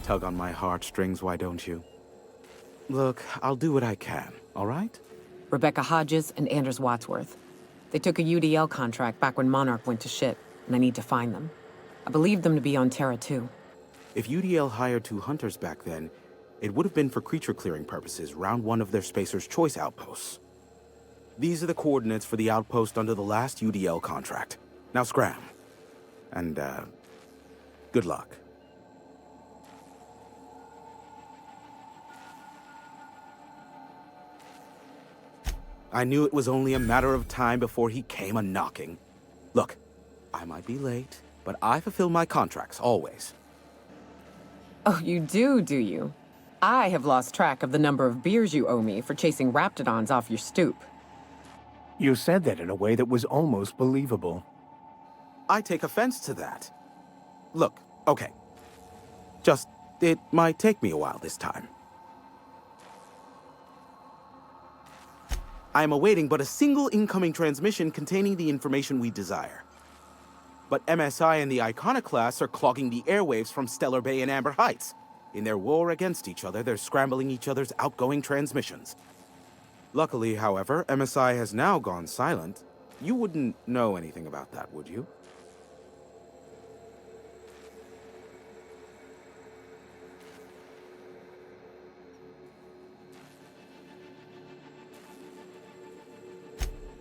S21: Tug on my heartstrings, why don't you? Look, I'll do what I can, all right?
S17: Rebecca Hodges and Anders Wadsworth. They took a UDL contract back when Monarch went to shit, and I need to find them. I believe them to be on Terra too.
S21: If UDL hired 2 hunters back then, it would have been for creature clearing purposes, round 1 of their Spacer's Choice outposts. These are the coordinates for the outpost under the last UDL contract. Now scram. And, good luck. I knew it was only a matter of time before he came a-knocking. Look, I might be late, but I fulfill my contracts, always.
S17: Oh, you do you? I have lost track of the number of beers you owe me for chasing raptidons off your stoop.
S14: You said that in a way that was almost believable.
S21: I take offense to that. Look, okay. Just, it might take me a while this time. I am awaiting but a single incoming transmission containing the information we desire. But MSI and the Iconoclasts are clogging the airwaves from Stellar Bay and Amber Heights. In their war against each other, they're scrambling each other's outgoing transmissions. Luckily, however, MSI has now gone silent. You wouldn't know anything about that, would you?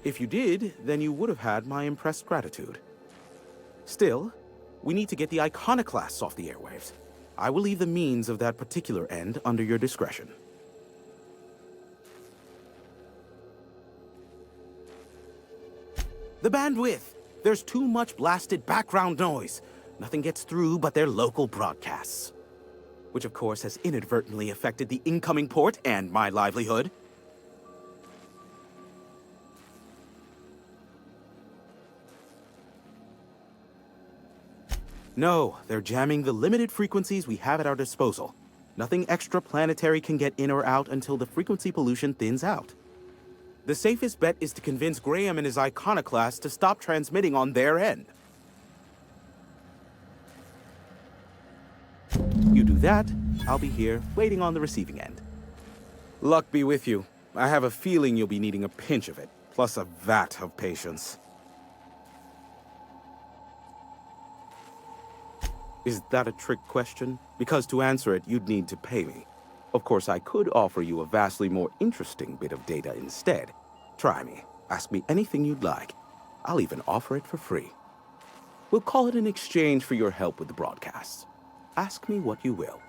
S21: If you did, then you would have had my impressed gratitude. Still, we need to get the Iconoclasts off the airwaves. I will leave the means of that particular end under your discretion. The bandwidth! There's too much blasted background noise. Nothing gets through but their local broadcasts. Which of course has inadvertently affected the incoming port and my livelihood. No, they're jamming the limited frequencies we have at our disposal. Nothing extraplanetary can get in or out until the frequency pollution thins out. The safest bet is to convince Graham and his iconoclasts to stop transmitting on their end. You do that, I'll be here, waiting on the receiving end. Luck be with you. I have a feeling you'll be needing a pinch of it, plus a vat of patience. Is that a trick question? Because to answer it, you'd need to pay me. Of course, I could offer you a vastly more interesting bit of data instead. Try me. Ask me anything you'd like. I'll even offer it for free. We'll call it an exchange for your help with the broadcasts. Ask me what you will.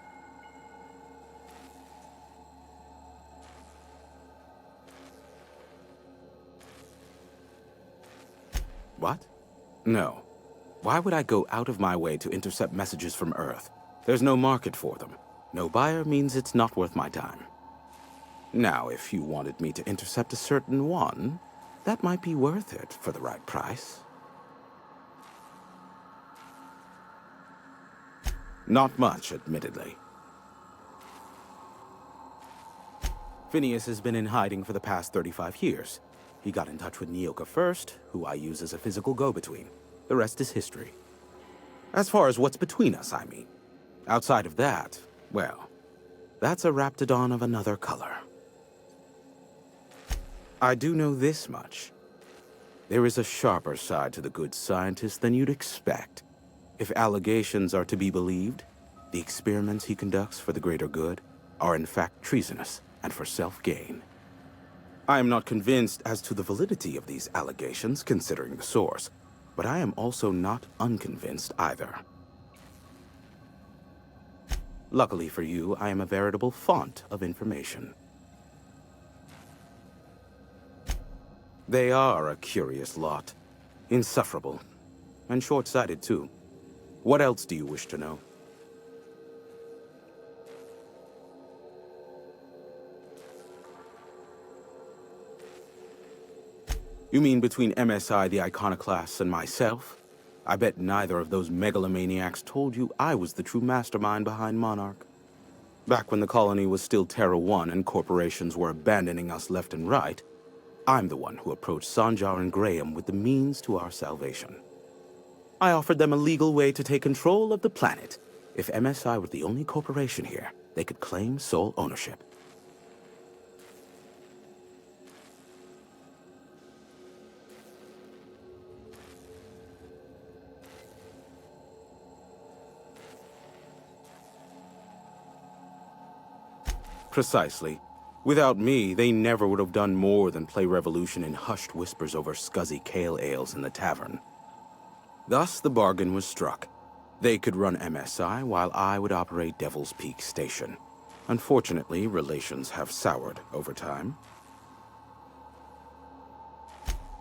S21: What? No. Why would I go out of my way to intercept messages from Earth? There's no market for them. No buyer means it's not worth my time. Now, if you wanted me to intercept a certain one, that might be worth it for the right price. Not much, admittedly. Phineas has been in hiding for the past 35 years. He got in touch with Nyoka first, who I use as a physical go-between. The rest is history. As far as what's between us, I mean. Outside of that, well, that's a raptidon of another color. I do know this much. There is a sharper side to the good scientist than you'd expect. If allegations are to be believed, the experiments he conducts for the greater good are in fact treasonous and for self-gain. I am not convinced as to the validity of these allegations, considering the source, but I am also not unconvinced either. Luckily for you, I am a veritable font of information. They are a curious lot. Insufferable. And short-sighted, too. What else do you wish to know? You mean between MSI, the Iconoclasts, and myself? I bet neither of those megalomaniacs told you I was the true mastermind behind Monarch. Back when the colony was still Terra 1 and corporations were abandoning us left and right, I'm the one who approached Sanjar and Graham with the means to our salvation. I offered them a legal way to take control of the planet. If MSI were the only corporation here, they could claim sole ownership. Precisely. Without me, they never would have done more than play Revolution in hushed whispers over scuzzy kale ales in the tavern. Thus, the bargain was struck. They could run MSI while I would operate Devil's Peak Station. Unfortunately, relations have soured over time.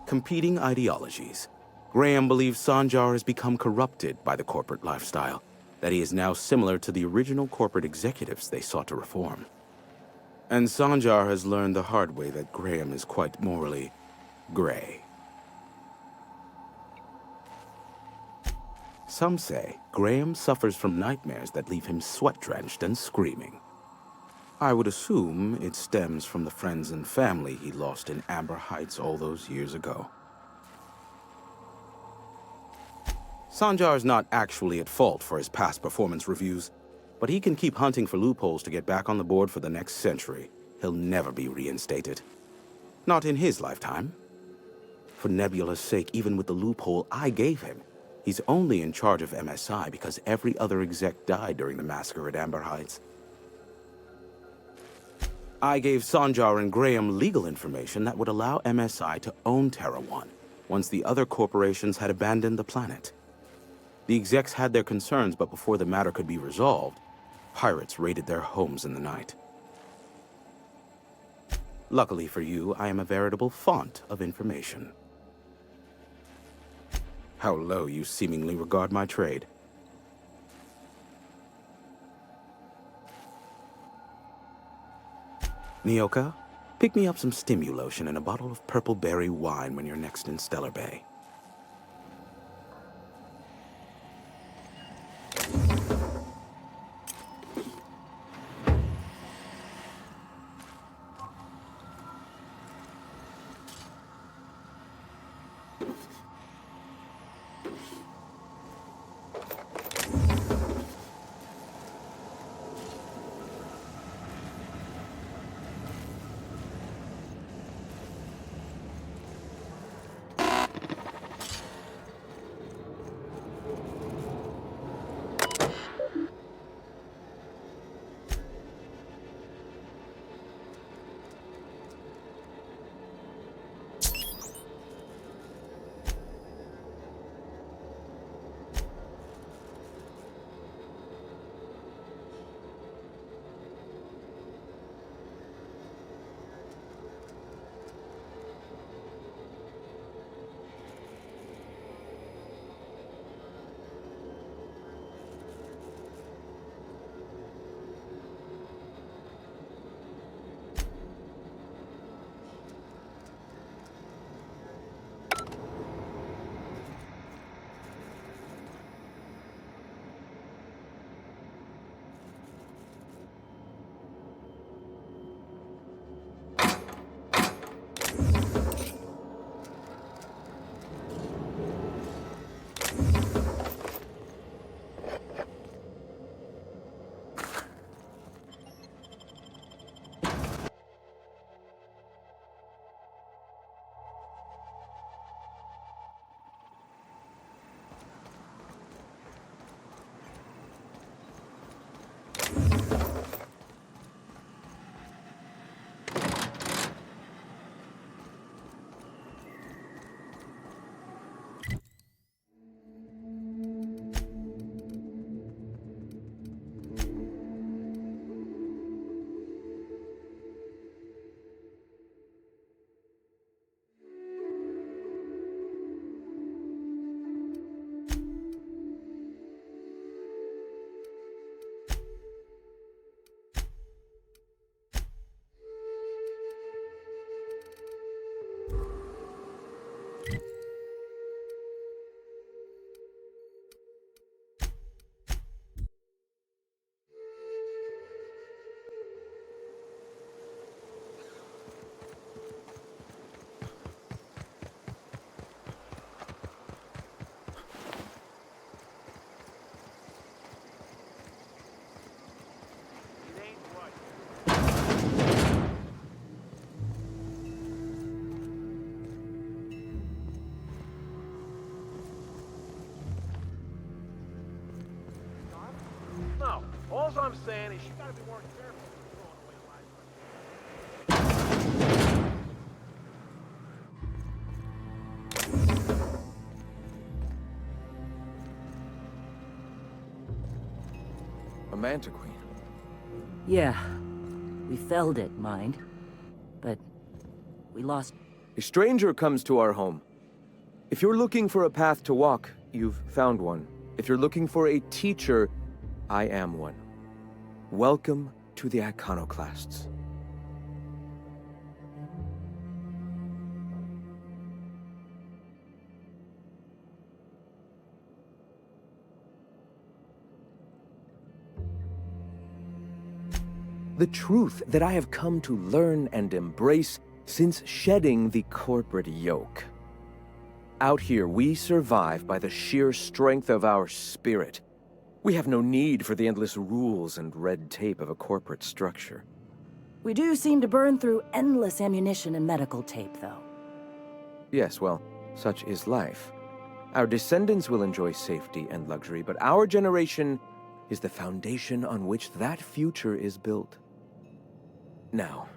S21: Competing ideologies. Graham believes Sanjar has become corrupted by the corporate lifestyle, that he is now similar to the original corporate executives they sought to reform. And Sanjar has learned the hard way that Graham is quite morally gray. Some say Graham suffers from nightmares that leave him sweat-drenched and screaming. I would assume it stems from the friends and family he lost in Amber Heights all those years ago. Sanjar's not actually at fault for his past performance reviews, but he can keep hunting for loopholes to get back on the board for the next century. He'll never be reinstated. Not in his lifetime. For Nebula's sake, even with the loophole I gave him, he's only in charge of MSI because every other exec died during the massacre at Amber Heights. I gave Sanjar and Graham legal information that would allow MSI to own Terra 1 once the other corporations had abandoned the planet. The execs had their concerns, but before the matter could be resolved, pirates raided their homes in the night. Luckily for you, I am a veritable font of information. How low you seemingly regard my trade. Nyoka, pick me up some Stimulotion and a bottle of purple berry wine when you're next in Stellar Bay.
S20: All I'm saying is you gotta be more careful throwing away life.
S4: A Manta Queen.
S22: Yeah. We felled it, mind. But we lost.
S4: A stranger comes to our home. If you're looking for a path to walk, you've found one. If you're looking for a teacher, I am one. Welcome to the Iconoclasts. The truth that I have come to learn and embrace since shedding the corporate yoke. Out here, we survive by the sheer strength of our spirit. We have no need for the endless rules and red tape of a corporate structure.
S22: We do seem to burn through endless ammunition and medical tape, though.
S4: Yes, well, such is life. Our descendants will enjoy safety and luxury, but our generation is the foundation on which that future is built. Now,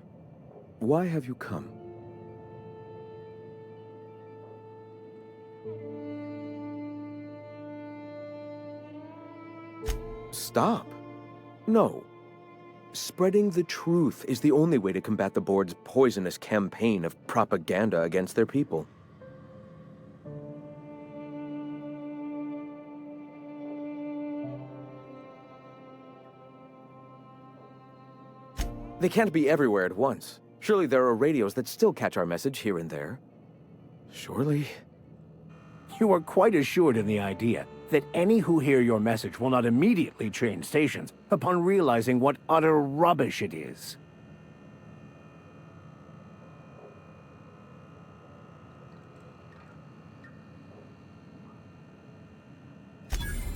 S4: why have you come? Stop. No. Spreading the truth is the only way to combat the board's poisonous campaign of propaganda against their people. They can't be everywhere at once. Surely there are radios that still catch our message here and there. Surely.
S14: You are quite assured in the idea that any who hear your message will not immediately change stations upon realizing what utter rubbish it is.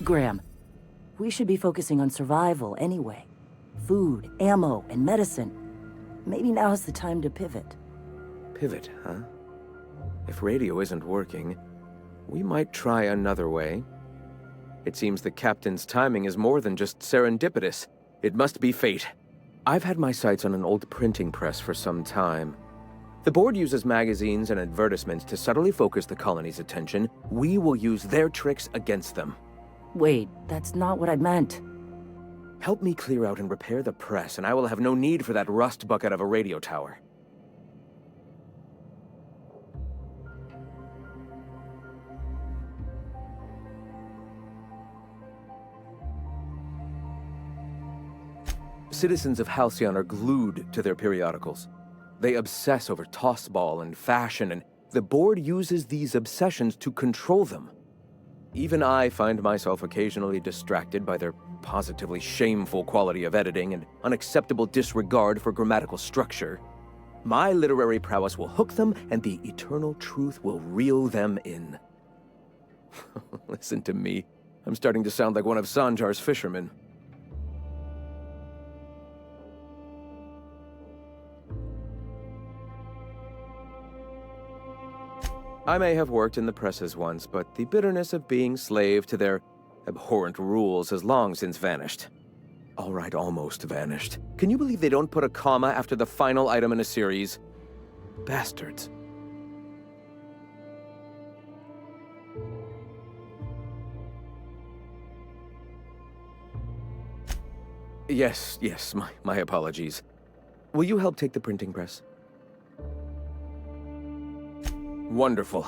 S22: Graham, we should be focusing on survival anyway. Food, ammo, and medicine. Maybe now's the time to pivot.
S4: Pivot, huh? If radio isn't working, we might try another way. It seems the captain's timing is more than just serendipitous. It must be fate. I've had my sights on an old printing press for some time. The board uses magazines and advertisements to subtly focus the colony's attention. We will use their tricks against them.
S22: Wait, that's not what I meant.
S4: Help me clear out and repair the press, and I will have no need for that rust bucket of a radio tower. Citizens of Halcyon are glued to their periodicals. They obsess over tossball and fashion, and the board uses these obsessions to control them. Even I find myself occasionally distracted by their positively shameful quality of editing and unacceptable disregard for grammatical structure. My literary prowess will hook them, and the eternal truth will reel them in. Listen to me. I'm starting to sound like one of Sanjar's fishermen. I may have worked in the presses once, but the bitterness of being slave to their abhorrent rules has long since vanished. All right, almost vanished. Can you believe they don't put a comma after the final item in a series? Bastards. Yes, my apologies. Will you help take the printing press? Wonderful.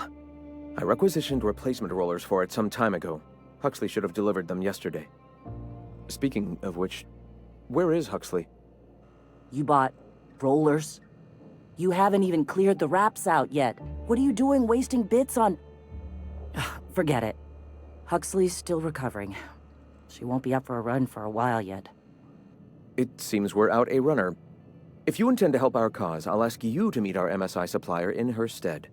S4: I requisitioned replacement rollers for it some time ago. Huxley should have delivered them yesterday. Speaking of which, where is Huxley?
S22: You bought rollers? You haven't even cleared the wraps out yet. What are you doing wasting bits on... Forget it. Huxley's still recovering. She won't be up for a run for a while yet.
S4: It seems we're out a runner. If you intend to help our cause, I'll ask you to meet our MSI supplier in her stead.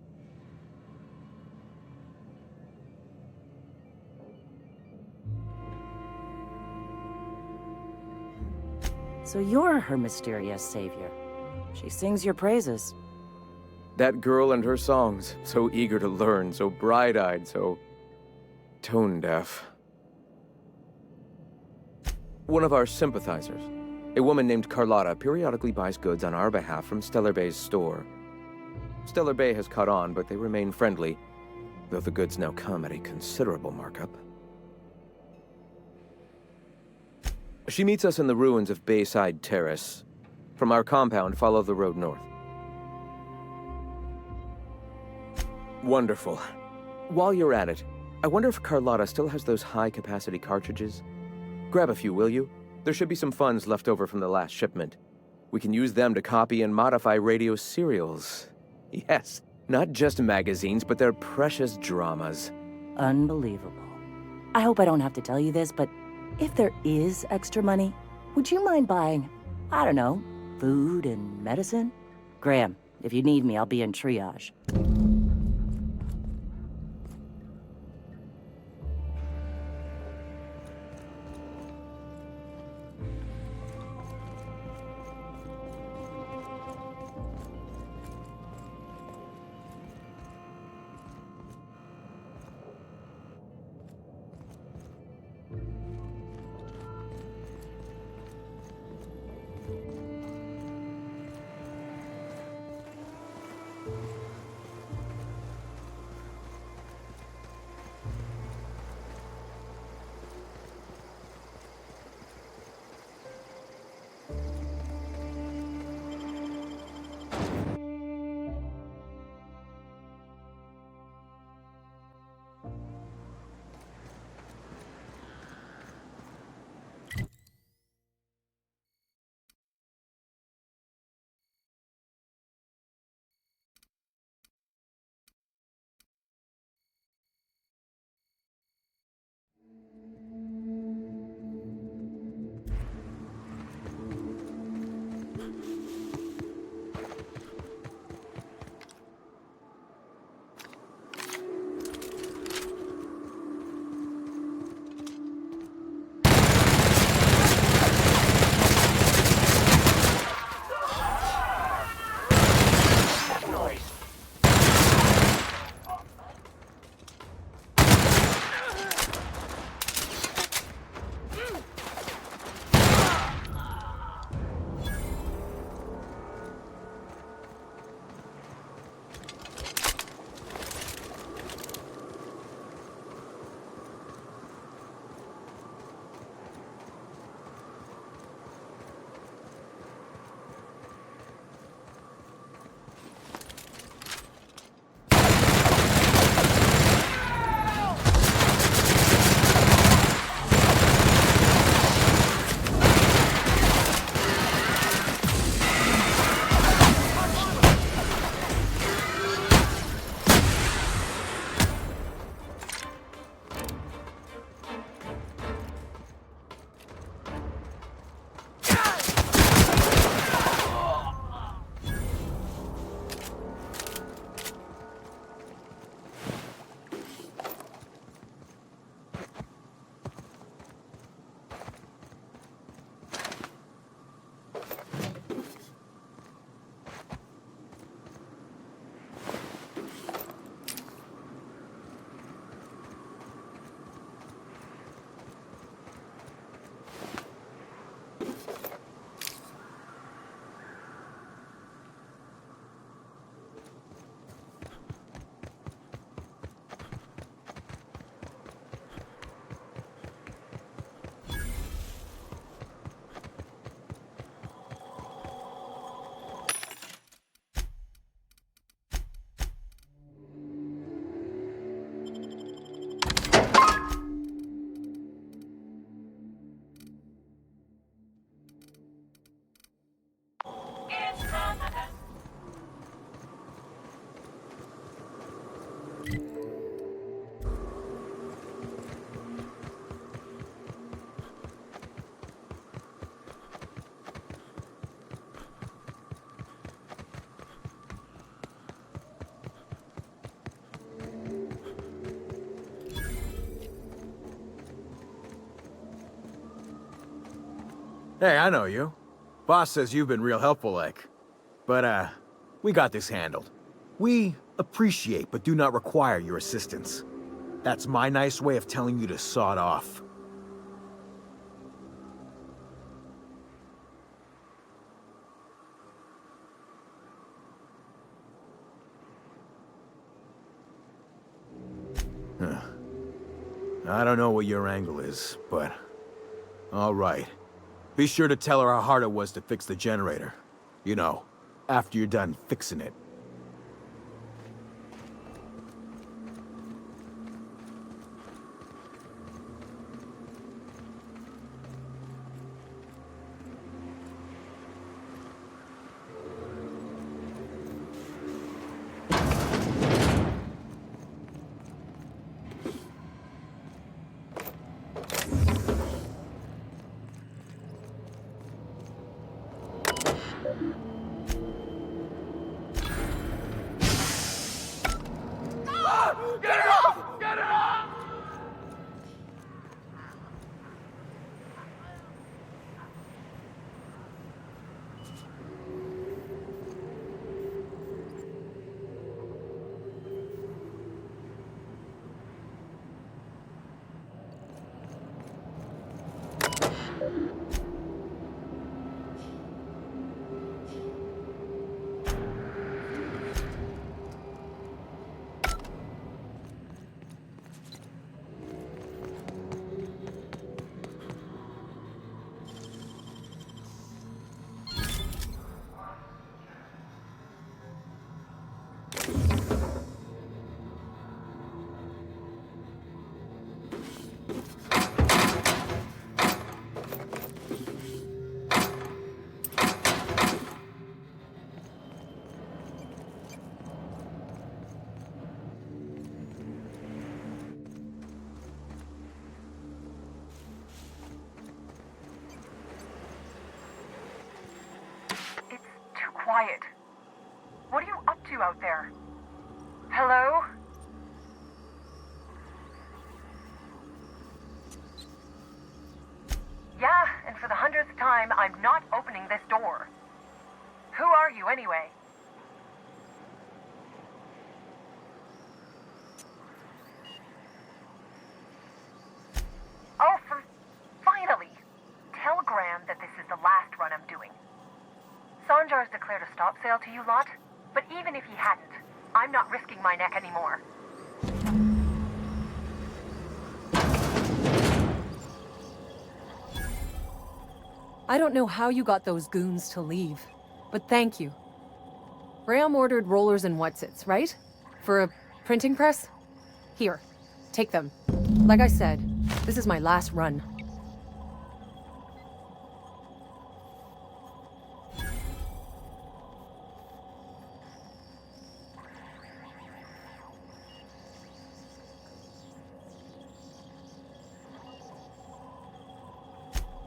S22: So you're her mysterious savior. She sings your praises.
S4: That girl and her songs, so eager to learn, so bright-eyed, so tone-deaf. One of our sympathizers. A woman named Carlotta periodically buys goods on our behalf from Stellar Bay's store. Stellar Bay has caught on, but they remain friendly, though the goods now come at a considerable markup. She meets us in the ruins of Bayside Terrace. From our compound, follow the road north. Wonderful. While you're at it, I wonder if Carlotta still has those high-capacity cartridges? Grab a few, will you? There should be some funds left over from the last shipment. We can use them to copy and modify radio serials. Yes, not just magazines, but their precious dramas.
S22: Unbelievable. I hope I don't have to tell you this, but if there is extra money, would you mind buying, I don't know, food and medicine? Graham, if you need me, I'll be in triage.
S2: Hey, I know you. Boss says you've been real helpful, like. But, we got this handled. We appreciate but do not require your assistance. That's my nice way of telling you to sod off. I don't know what your angle is, but... all right. Be sure to tell her how hard it was to fix the generator. You know, after you're done fixing it.
S5: Get it off! Get it off!
S8: Quiet. What are you up to out there? Hello? Yeah, and for the 100th time, I'm not opening this door. Who are you, anyway? Oh, finally! Tell Graham that this is the last run I'm doing. Sanjar's declared a stop sale to you lot, but even if he hadn't, I'm not risking my neck anymore.
S11: I don't know how you got those goons to leave, but thank you. Graham ordered rollers and whatsits, right? For a printing press? Here, take them. Like I said, this is my last run.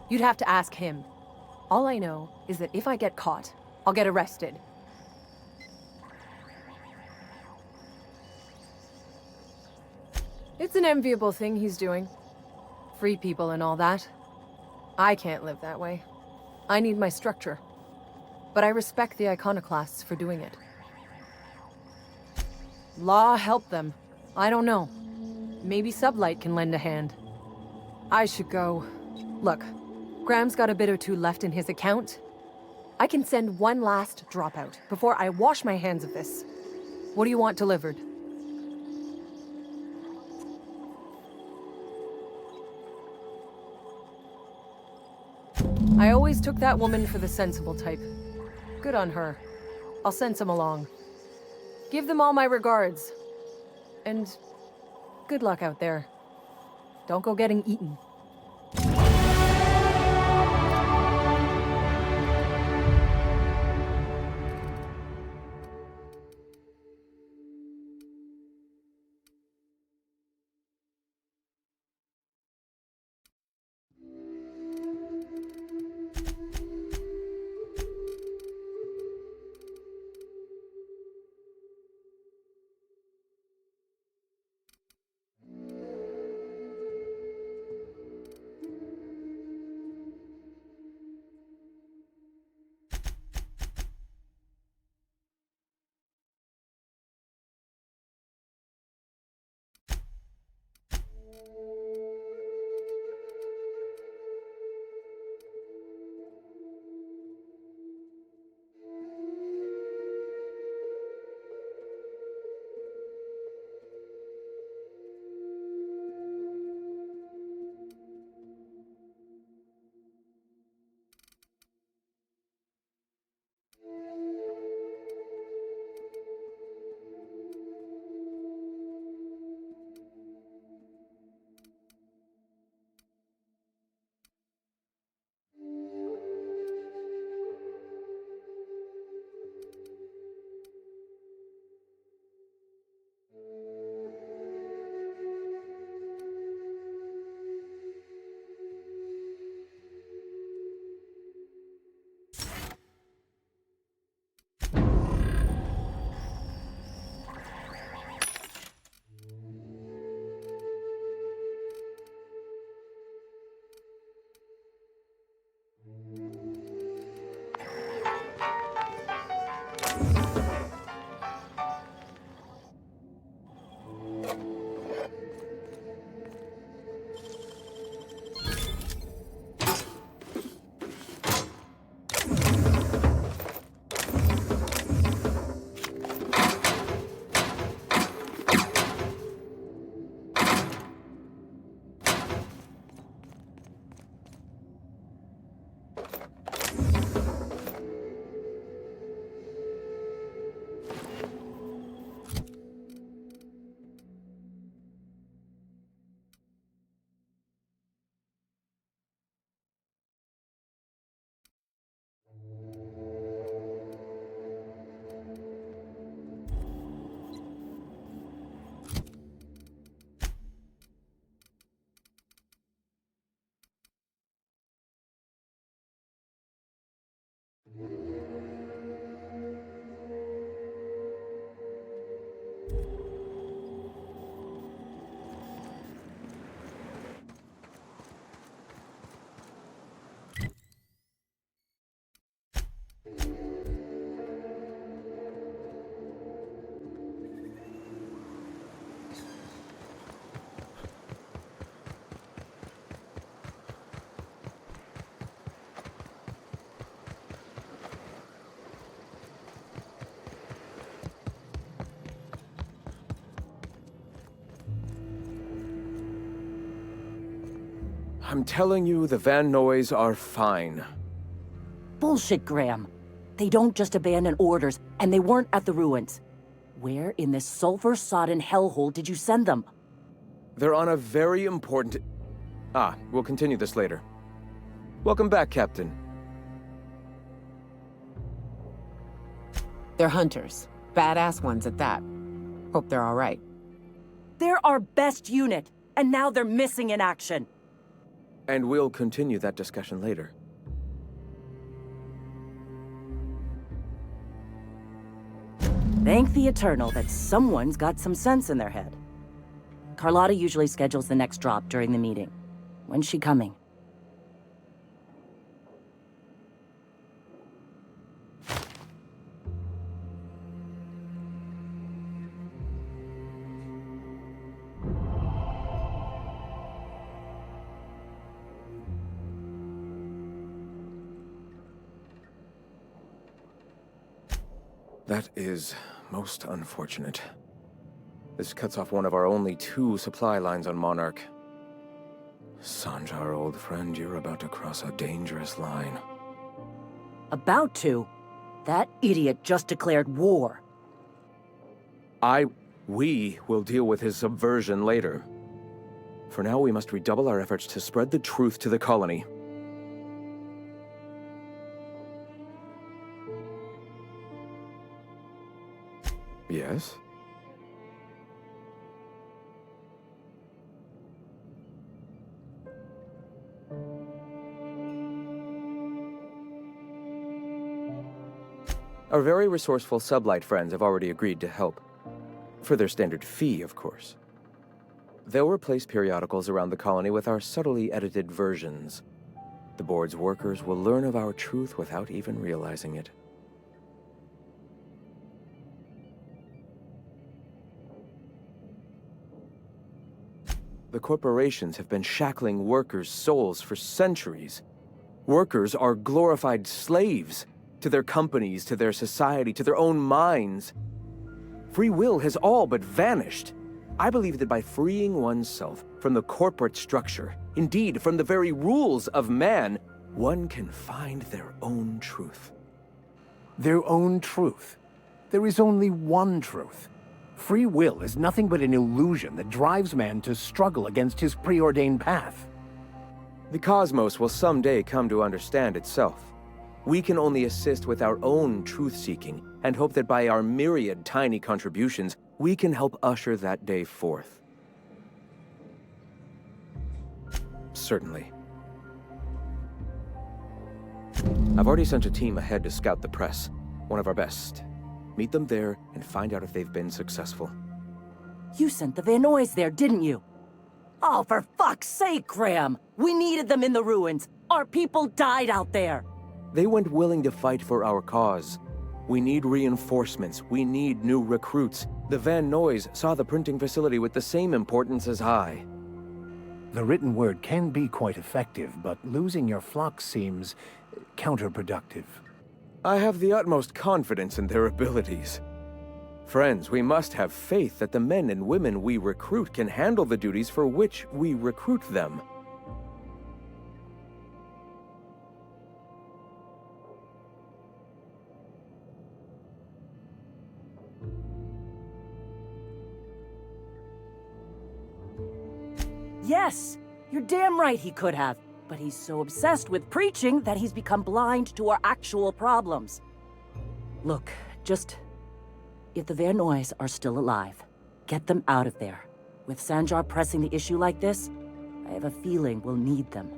S11: You'd have to ask him. All I know is that if I get caught, I'll get arrested. It's an enviable thing he's doing. Free people and all that. I can't live that way. I need my structure. But I respect the iconoclasts for doing it. Law help them. I don't know. Maybe Sublight can lend a hand. I should go. Look. Graham's got a bit or two left in his account. I can send one last dropout before I wash my hands of this. What do you want delivered? I always took that woman for the sensible type. Good on her. I'll send some along. Give them all my regards. And good luck out there. Don't go getting eaten.
S4: I'm telling you, the Van Noys are fine.
S22: Bullshit, Graham. They don't just abandon orders, and they weren't at the ruins. Where in this sulfur-sodden hellhole did you send them?
S4: They're on a very important... we'll continue this later. Welcome back, Captain.
S17: They're hunters. Badass ones at that. Hope they're all right.
S22: They're our best unit, and now they're missing in action.
S4: And we'll continue that discussion later.
S22: Thank the Eternal that someone's got some sense in their head. Carlotta usually schedules the next drop during the meeting. When's she coming?
S4: That is most unfortunate. This cuts off one of our only 2 supply lines on Monarch. Sanjar, old friend, you're about to cross a dangerous line.
S22: About to? That idiot just declared war.
S4: We will deal with his subversion later. For now, we must redouble our efforts to spread the truth to the colony. Yes? Our very resourceful sublight friends have already agreed to help. For their standard fee, of course. They'll replace periodicals around the colony with our subtly edited versions. The board's workers will learn of our truth without even realizing it. The corporations have been shackling workers' souls for centuries. Workers are glorified slaves to their companies, to their society, to their own minds. Free will has all but vanished. I believe that by freeing oneself from the corporate structure, indeed from the very rules of man, one can find their own truth.
S14: Their own truth? There is only one truth. Free will is nothing but an illusion that drives man to struggle against his preordained path.
S4: The cosmos will someday come to understand itself. We can only assist with our own truth-seeking and hope that by our myriad tiny contributions, we can help usher that day forth. Certainly. I've already sent a team ahead to scout the press, one of our best. Meet them there and find out if they've been successful.
S22: You sent the Van Noys there, didn't you? Oh, for fuck's sake, Graham! We needed them in the ruins. Our people died out there.
S4: They went willing to fight for our cause. We need reinforcements. We need new recruits. The Van Noys saw the printing facility with the same importance as I.
S14: The written word can be quite effective, but losing your flock seems counterproductive.
S4: I have the utmost confidence in their abilities. Friends, we must have faith that the men and women we recruit can handle the duties for which we recruit them.
S22: Yes, you're damn right he could have. But he's so obsessed with preaching that he's become blind to our actual problems. Look, just... if the Van Noys are still alive, get them out of there. With Sanjar pressing the issue like this, I have a feeling we'll need them.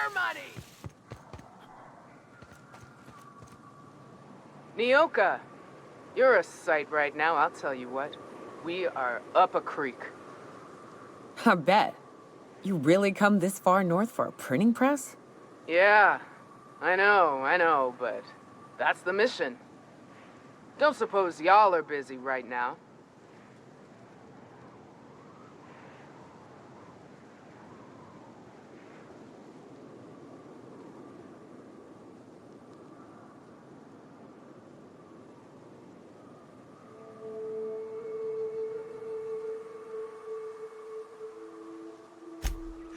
S3: beer money! Nyoka, you're a sight right now, I'll tell you what. We are up a creek.
S17: I bet. You really come this far north for a printing press?
S3: Yeah, I know, but that's the mission. Don't suppose y'all are busy right now.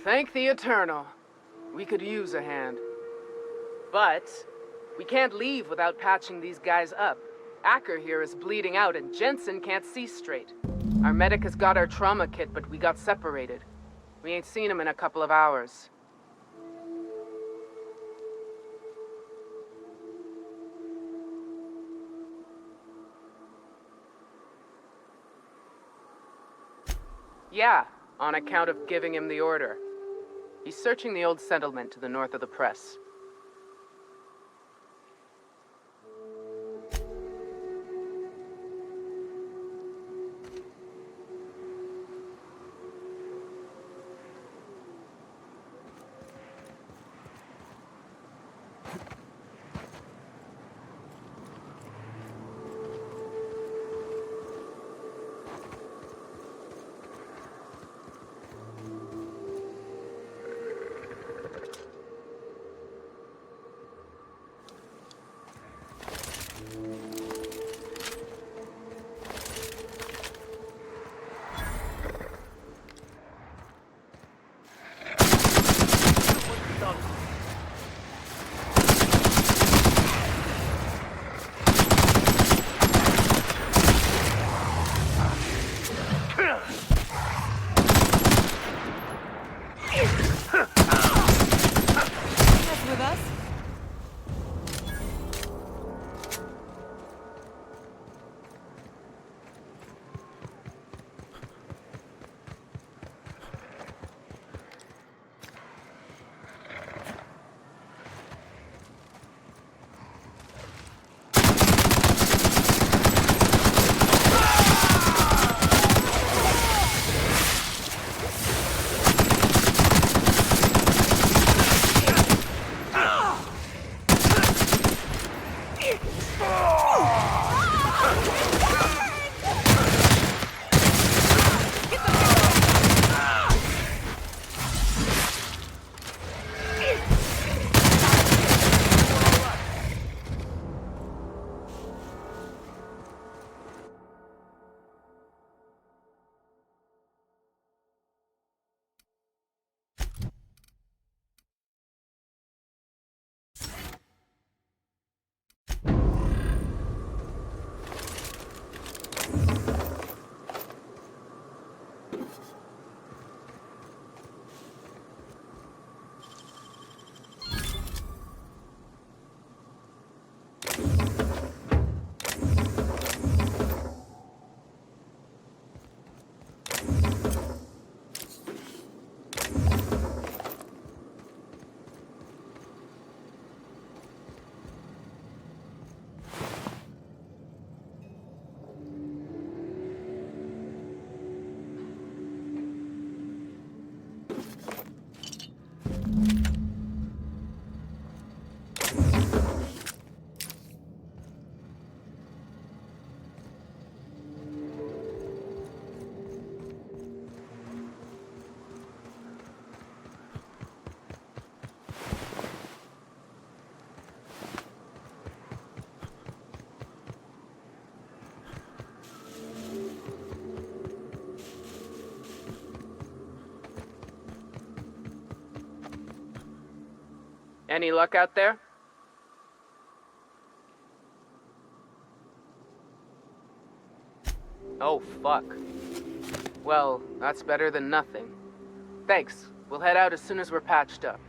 S3: Thank the Eternal. We could use a hand. But we can't leave without patching these guys up. Acker here is bleeding out and Jensen can't see straight. Our medic has got our trauma kit, but we got separated. We ain't seen him in a couple of hours. Yeah, on account of giving him the order. He's searching the old settlement to the north of the press. With us? Any luck out there? Oh, fuck. Well, that's better than nothing. Thanks. We'll head out as soon as we're patched up.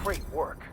S18: great work.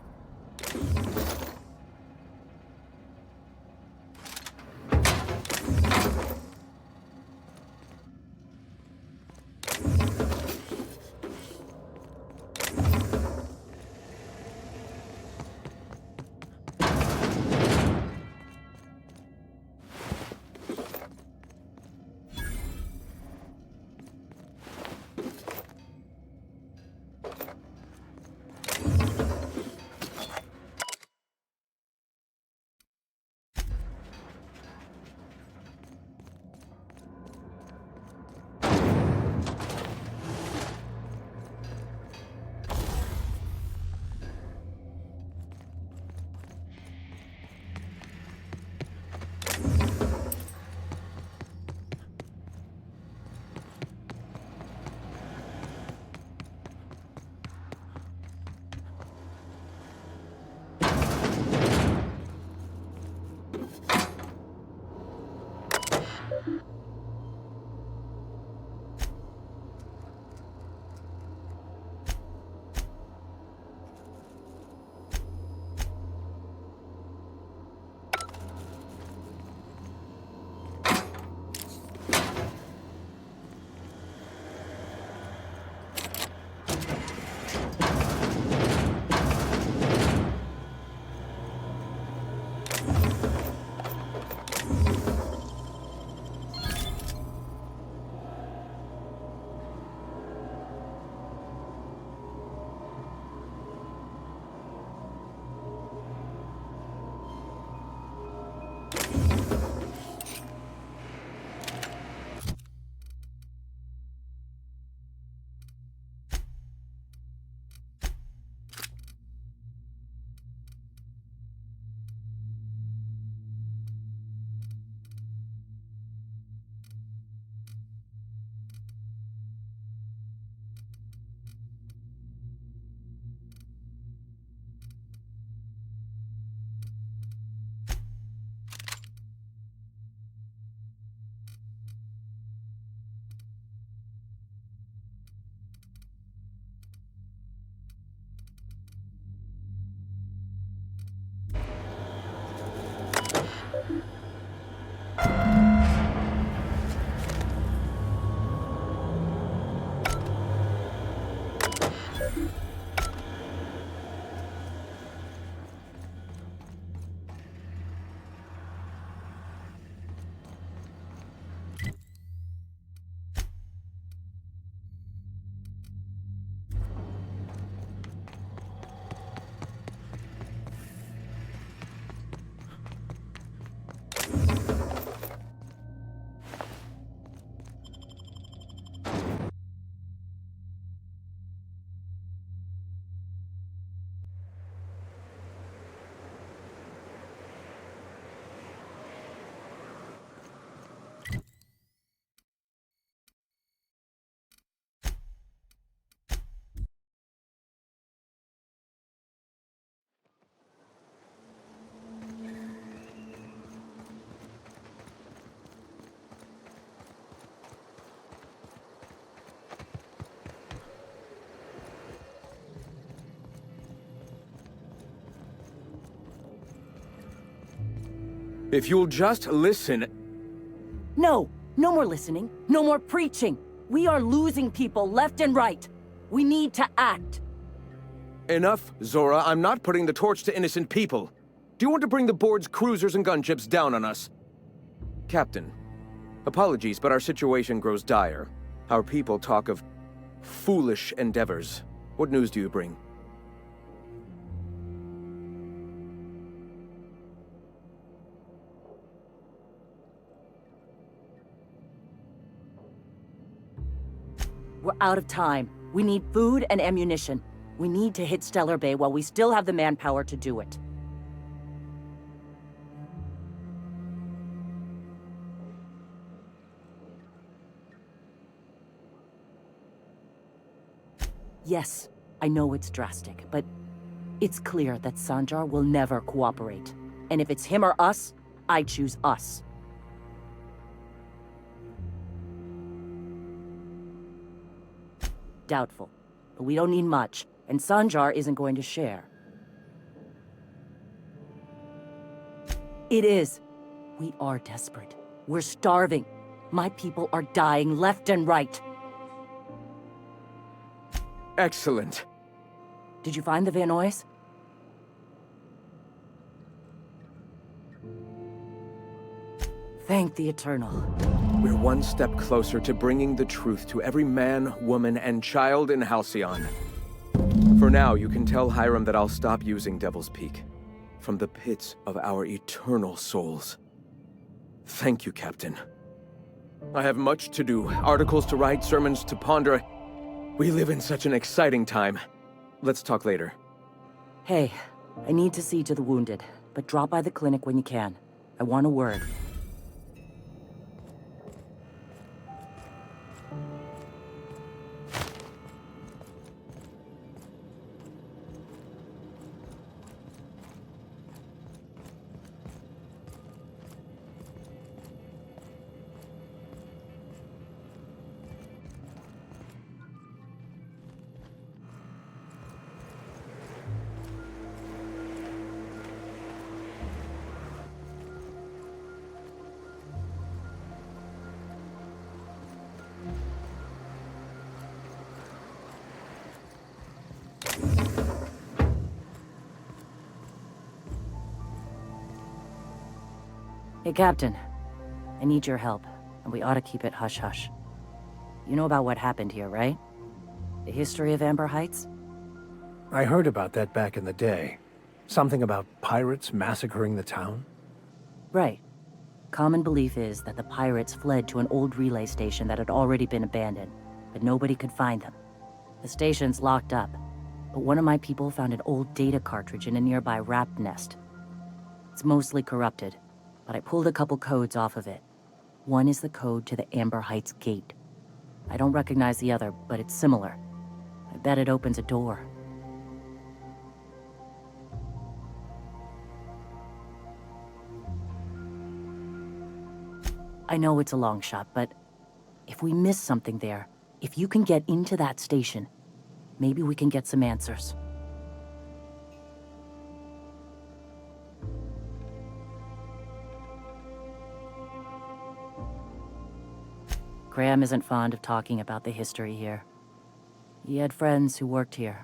S4: If you'll just listen...
S22: No! No more listening. No more preaching. We are losing people left and right. We need to act.
S4: Enough, Zora. I'm not putting the torch to innocent people. Do you want to bring the board's cruisers and gunships down on us? Captain, apologies, but our situation grows dire. Our people talk of foolish endeavors. What news do you bring?
S22: We're out of time. We need food and ammunition. We need to hit Stellar Bay while we still have the manpower to do it. Yes, I know it's drastic, but it's clear that Sanjar will never cooperate. And if it's him or us, I choose us. Doubtful, but we don't need much. and Sanjar isn't going to share. It is. We are desperate. We're starving. My people are dying left and right.
S4: Excellent.
S22: Did you find the Vanois? Thank the Eternal.
S4: We're one step closer to bringing the truth to every man, woman, and child in Halcyon. For now, you can tell Hiram that I'll stop using Devil's Peak. From the pits of our eternal souls. Thank you, Captain. I have much to do. Articles to write, sermons to ponder. We live in such an exciting time. Let's talk later.
S22: Hey, I need to see to the wounded, but drop by the clinic when you can. I want a word. Hey, Captain. I need your help, and we ought to keep it hush-hush. You know about what happened here, right? The history of Amber Heights?
S14: I heard about that back in the day. Something about pirates massacring the town?
S22: Right. Common belief is that the pirates fled to an old relay station that had already been abandoned, but nobody could find them. The station's locked up, but one of my people found an old data cartridge in a nearby rat nest. It's mostly corrupted, but I pulled a couple codes off of it. One is the code to the Amber Heights gate. I don't recognize the other, but it's similar. I bet it opens a door. I know it's a long shot, but if we miss something there, if you can get into that station, maybe we can get some answers. Graham isn't fond of talking about the history here. He had friends who worked here.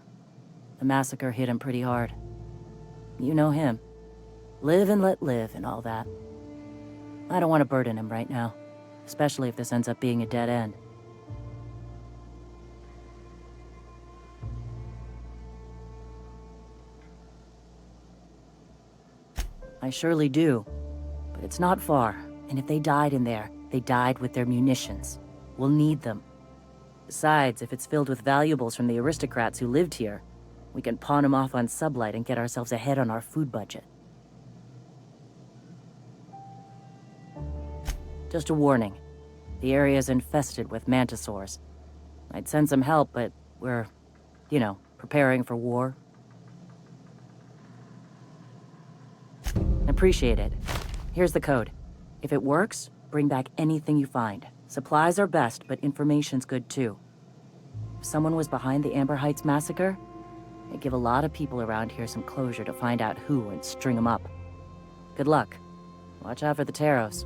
S22: The massacre hit him pretty hard. You know him. Live and let live and all that. I don't want to burden him right now, especially if this ends up being a dead end. I surely do, but it's not far, and if they died in there, they died with their munitions. We'll need them. Besides, if it's filled with valuables from the aristocrats who lived here, we can pawn them off on Sublight and get ourselves ahead on our food budget. Just a warning. The area's infested with mantisaurs. I'd send some help, but we're, preparing for war. Appreciate it. Here's the code. If it works, bring back anything you find. Supplies are best, but information's good too. If someone was behind the Amber Heights massacre, it'd give a lot of people around here some closure to find out who and string them up. Good luck. Watch out for the Taros.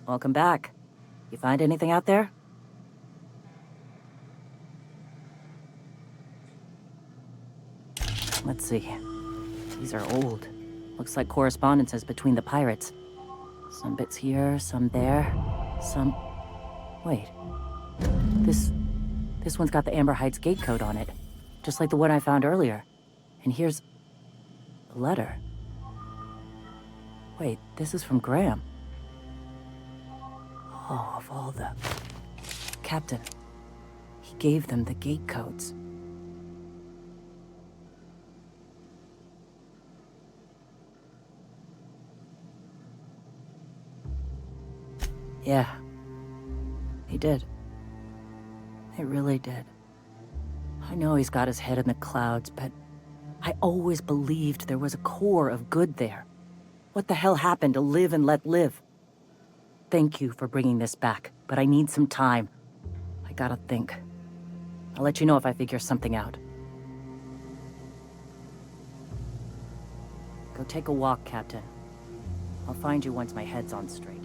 S22: Welcome back. You find anything out there? Let's see. These are old. Looks like correspondences between the pirates. Some bits here, some there, some... Wait. This one's got the Amber Heights gate code on it. Just like the one I found earlier. And here's... a letter. Wait, this is from Graham. Oh, of all the... Captain, he gave them the gate codes. Yeah. He did. He really did. I know he's got his head in the clouds, but I always believed there was a core of good there. What the hell happened to live and let live? Thank you for bringing this back, but I need some time. I gotta think. I'll let you know if I figure something out. Go take a walk, Captain. I'll find you once my head's on straight.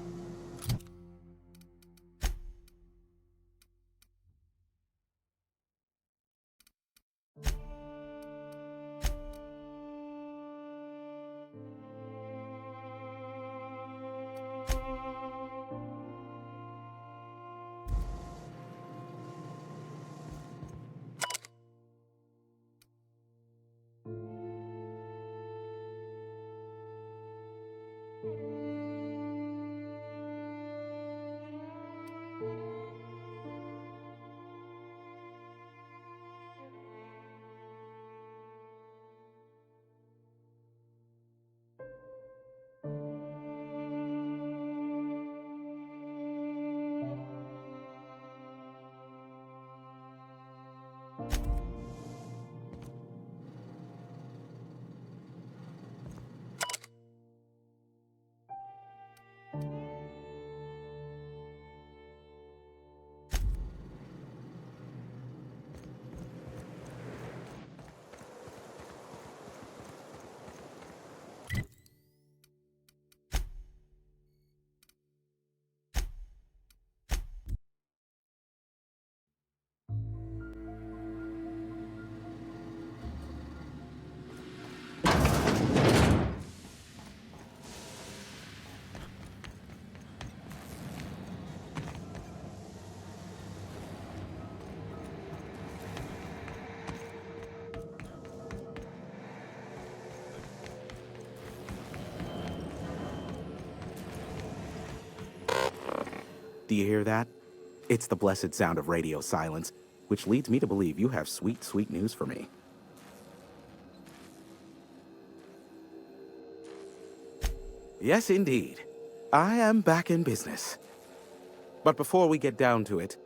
S21: Do you hear that? It's the blessed sound of radio silence, which leads me to believe you have sweet, sweet news for me. Yes, indeed. I am back in business. But before we get down to it,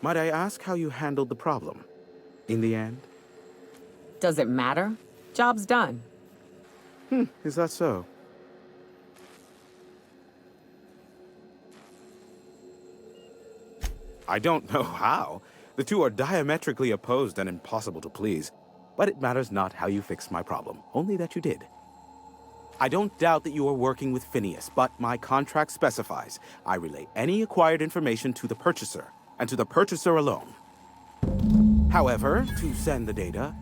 S21: might I ask how you handled the problem? In the end?
S17: Does it matter? Job's done.
S21: Is that so? I don't know how. The two are diametrically opposed and impossible to please. But it matters not how you fixed my problem, only that you did. I don't doubt that you are working with Phineas, but my contract specifies I relay any acquired information to the purchaser, and to the purchaser alone. However, to send the data,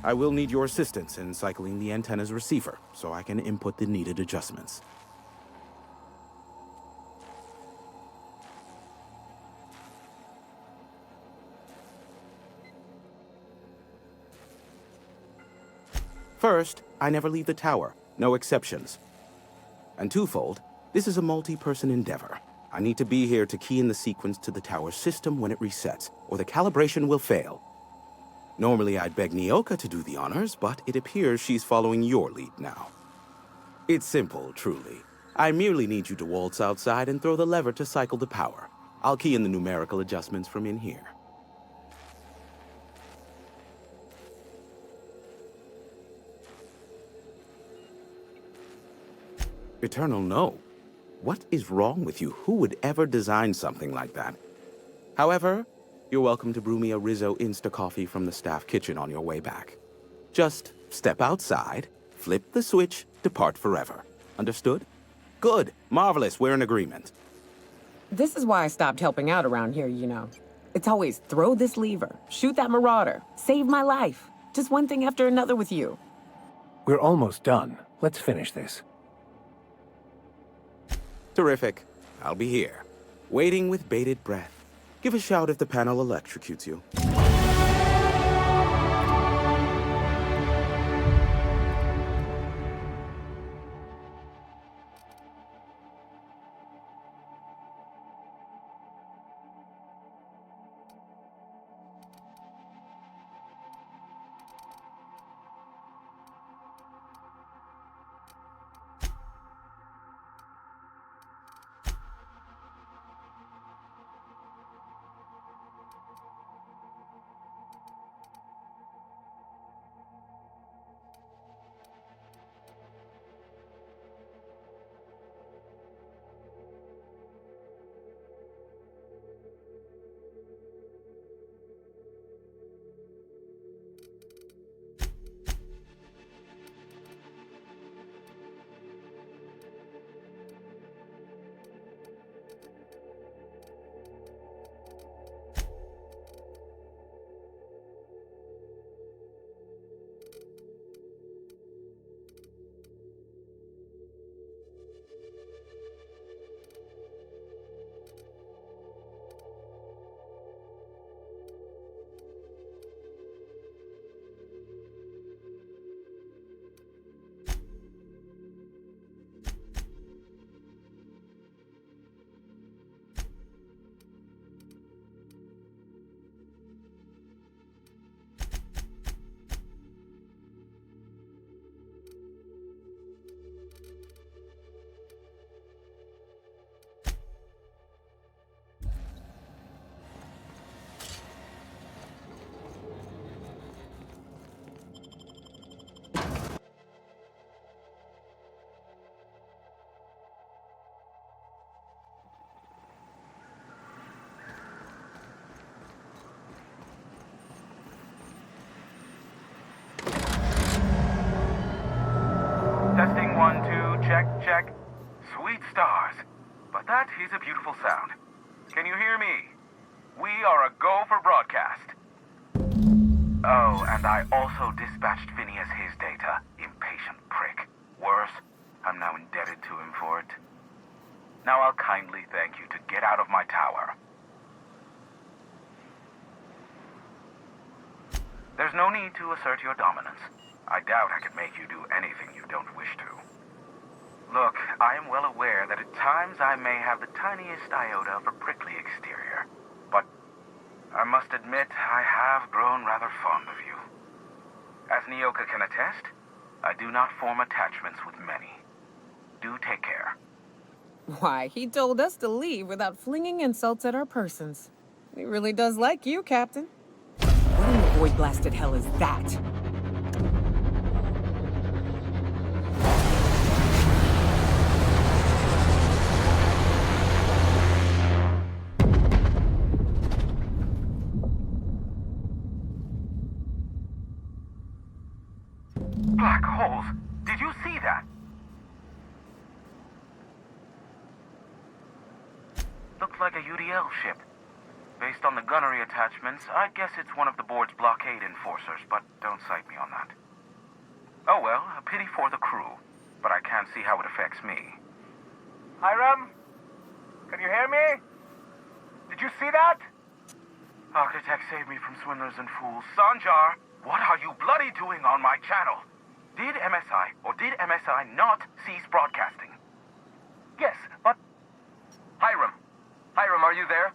S21: I will need your assistance in cycling the antenna's receiver, so I can input the needed adjustments. First, I never leave the tower, no exceptions. And twofold, this is a multi-person endeavor. I need to be here to key in the sequence to the tower system when it resets, or the calibration will fail. Normally I'd beg Nyoka to do the honors, but it appears she's following your lead now. It's simple, truly. I merely need you to waltz outside and throw the lever to cycle the power. I'll key in the numerical adjustments from in here. Eternal, no. What is wrong with you? Who would ever design something like that? However, you're welcome to brew me a Rizzo Insta-coffee from the staff kitchen on your way back. Just step outside, flip the switch, depart forever. Understood? Good. Marvelous. We're in agreement.
S17: This is why I stopped helping out around here, you know. It's always throw this lever, shoot that marauder, save my life. Just one thing after another with you.
S14: We're almost done. Let's finish this.
S21: Terrific. I'll be here, waiting with bated breath. Give a shout if the panel electrocutes you.
S9: check. Sweet stars. But that is a beautiful sound. Can you hear me? We are a go for broadcast. Oh, and I also dispatched Phineas his data. Impatient prick. Worse, I'm now indebted to him for it. Now I'll kindly thank you to get out of my tower. There's no need to assert your dominance. I doubt I could make you do anything you don't wish to. Look, I am well aware that at times I may have the tiniest iota of a prickly exterior, but I must admit I have grown rather fond of you. As Nyoka can attest, I do not form attachments with many. Do take care.
S17: Why, he told us to leave without flinging insults at our persons. He really does like you, Captain. What in the void-blasted hell is that?
S9: Black holes! Did you see that? Looks like a UDL ship. Based on the gunnery attachments, I'd guess it's one of the board's blockade enforcers, but don't cite me on that. Oh well, a pity for the crew, but I can't see how it affects me.
S12: Hiram? Can you hear me? Did you see that?
S9: Architect saved me from swindlers and fools. Sanjar, what are you bloody doing on my channel? Did MSI or did MSI not cease broadcasting?
S12: Yes, but... Hiram. Hiram, are you there?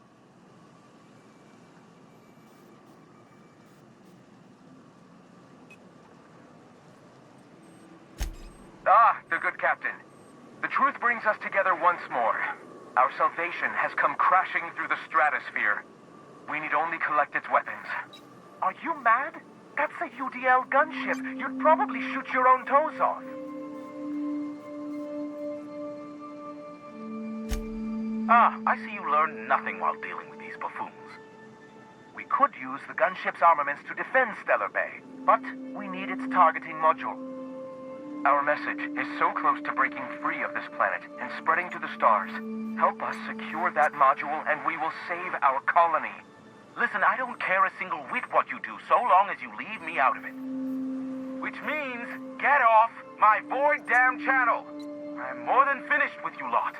S12: Ah, the good captain. The truth brings us together once more. Our salvation has come crashing through the stratosphere. We need only collect its weapons. Are you mad? That's a UDL gunship. You'd probably shoot your own toes off.
S9: Ah, I see you learned nothing while dealing with these buffoons.
S12: We could use the gunship's armaments to defend Stellar Bay, but we need its targeting module. Our message is so close to breaking free of this planet and spreading to the stars. Help us secure that module and we will save our colony.
S9: Listen, I don't care a single whit what you do, so long as you leave me out of it. Which means, get off my void damn channel. I'm more than finished with you lot.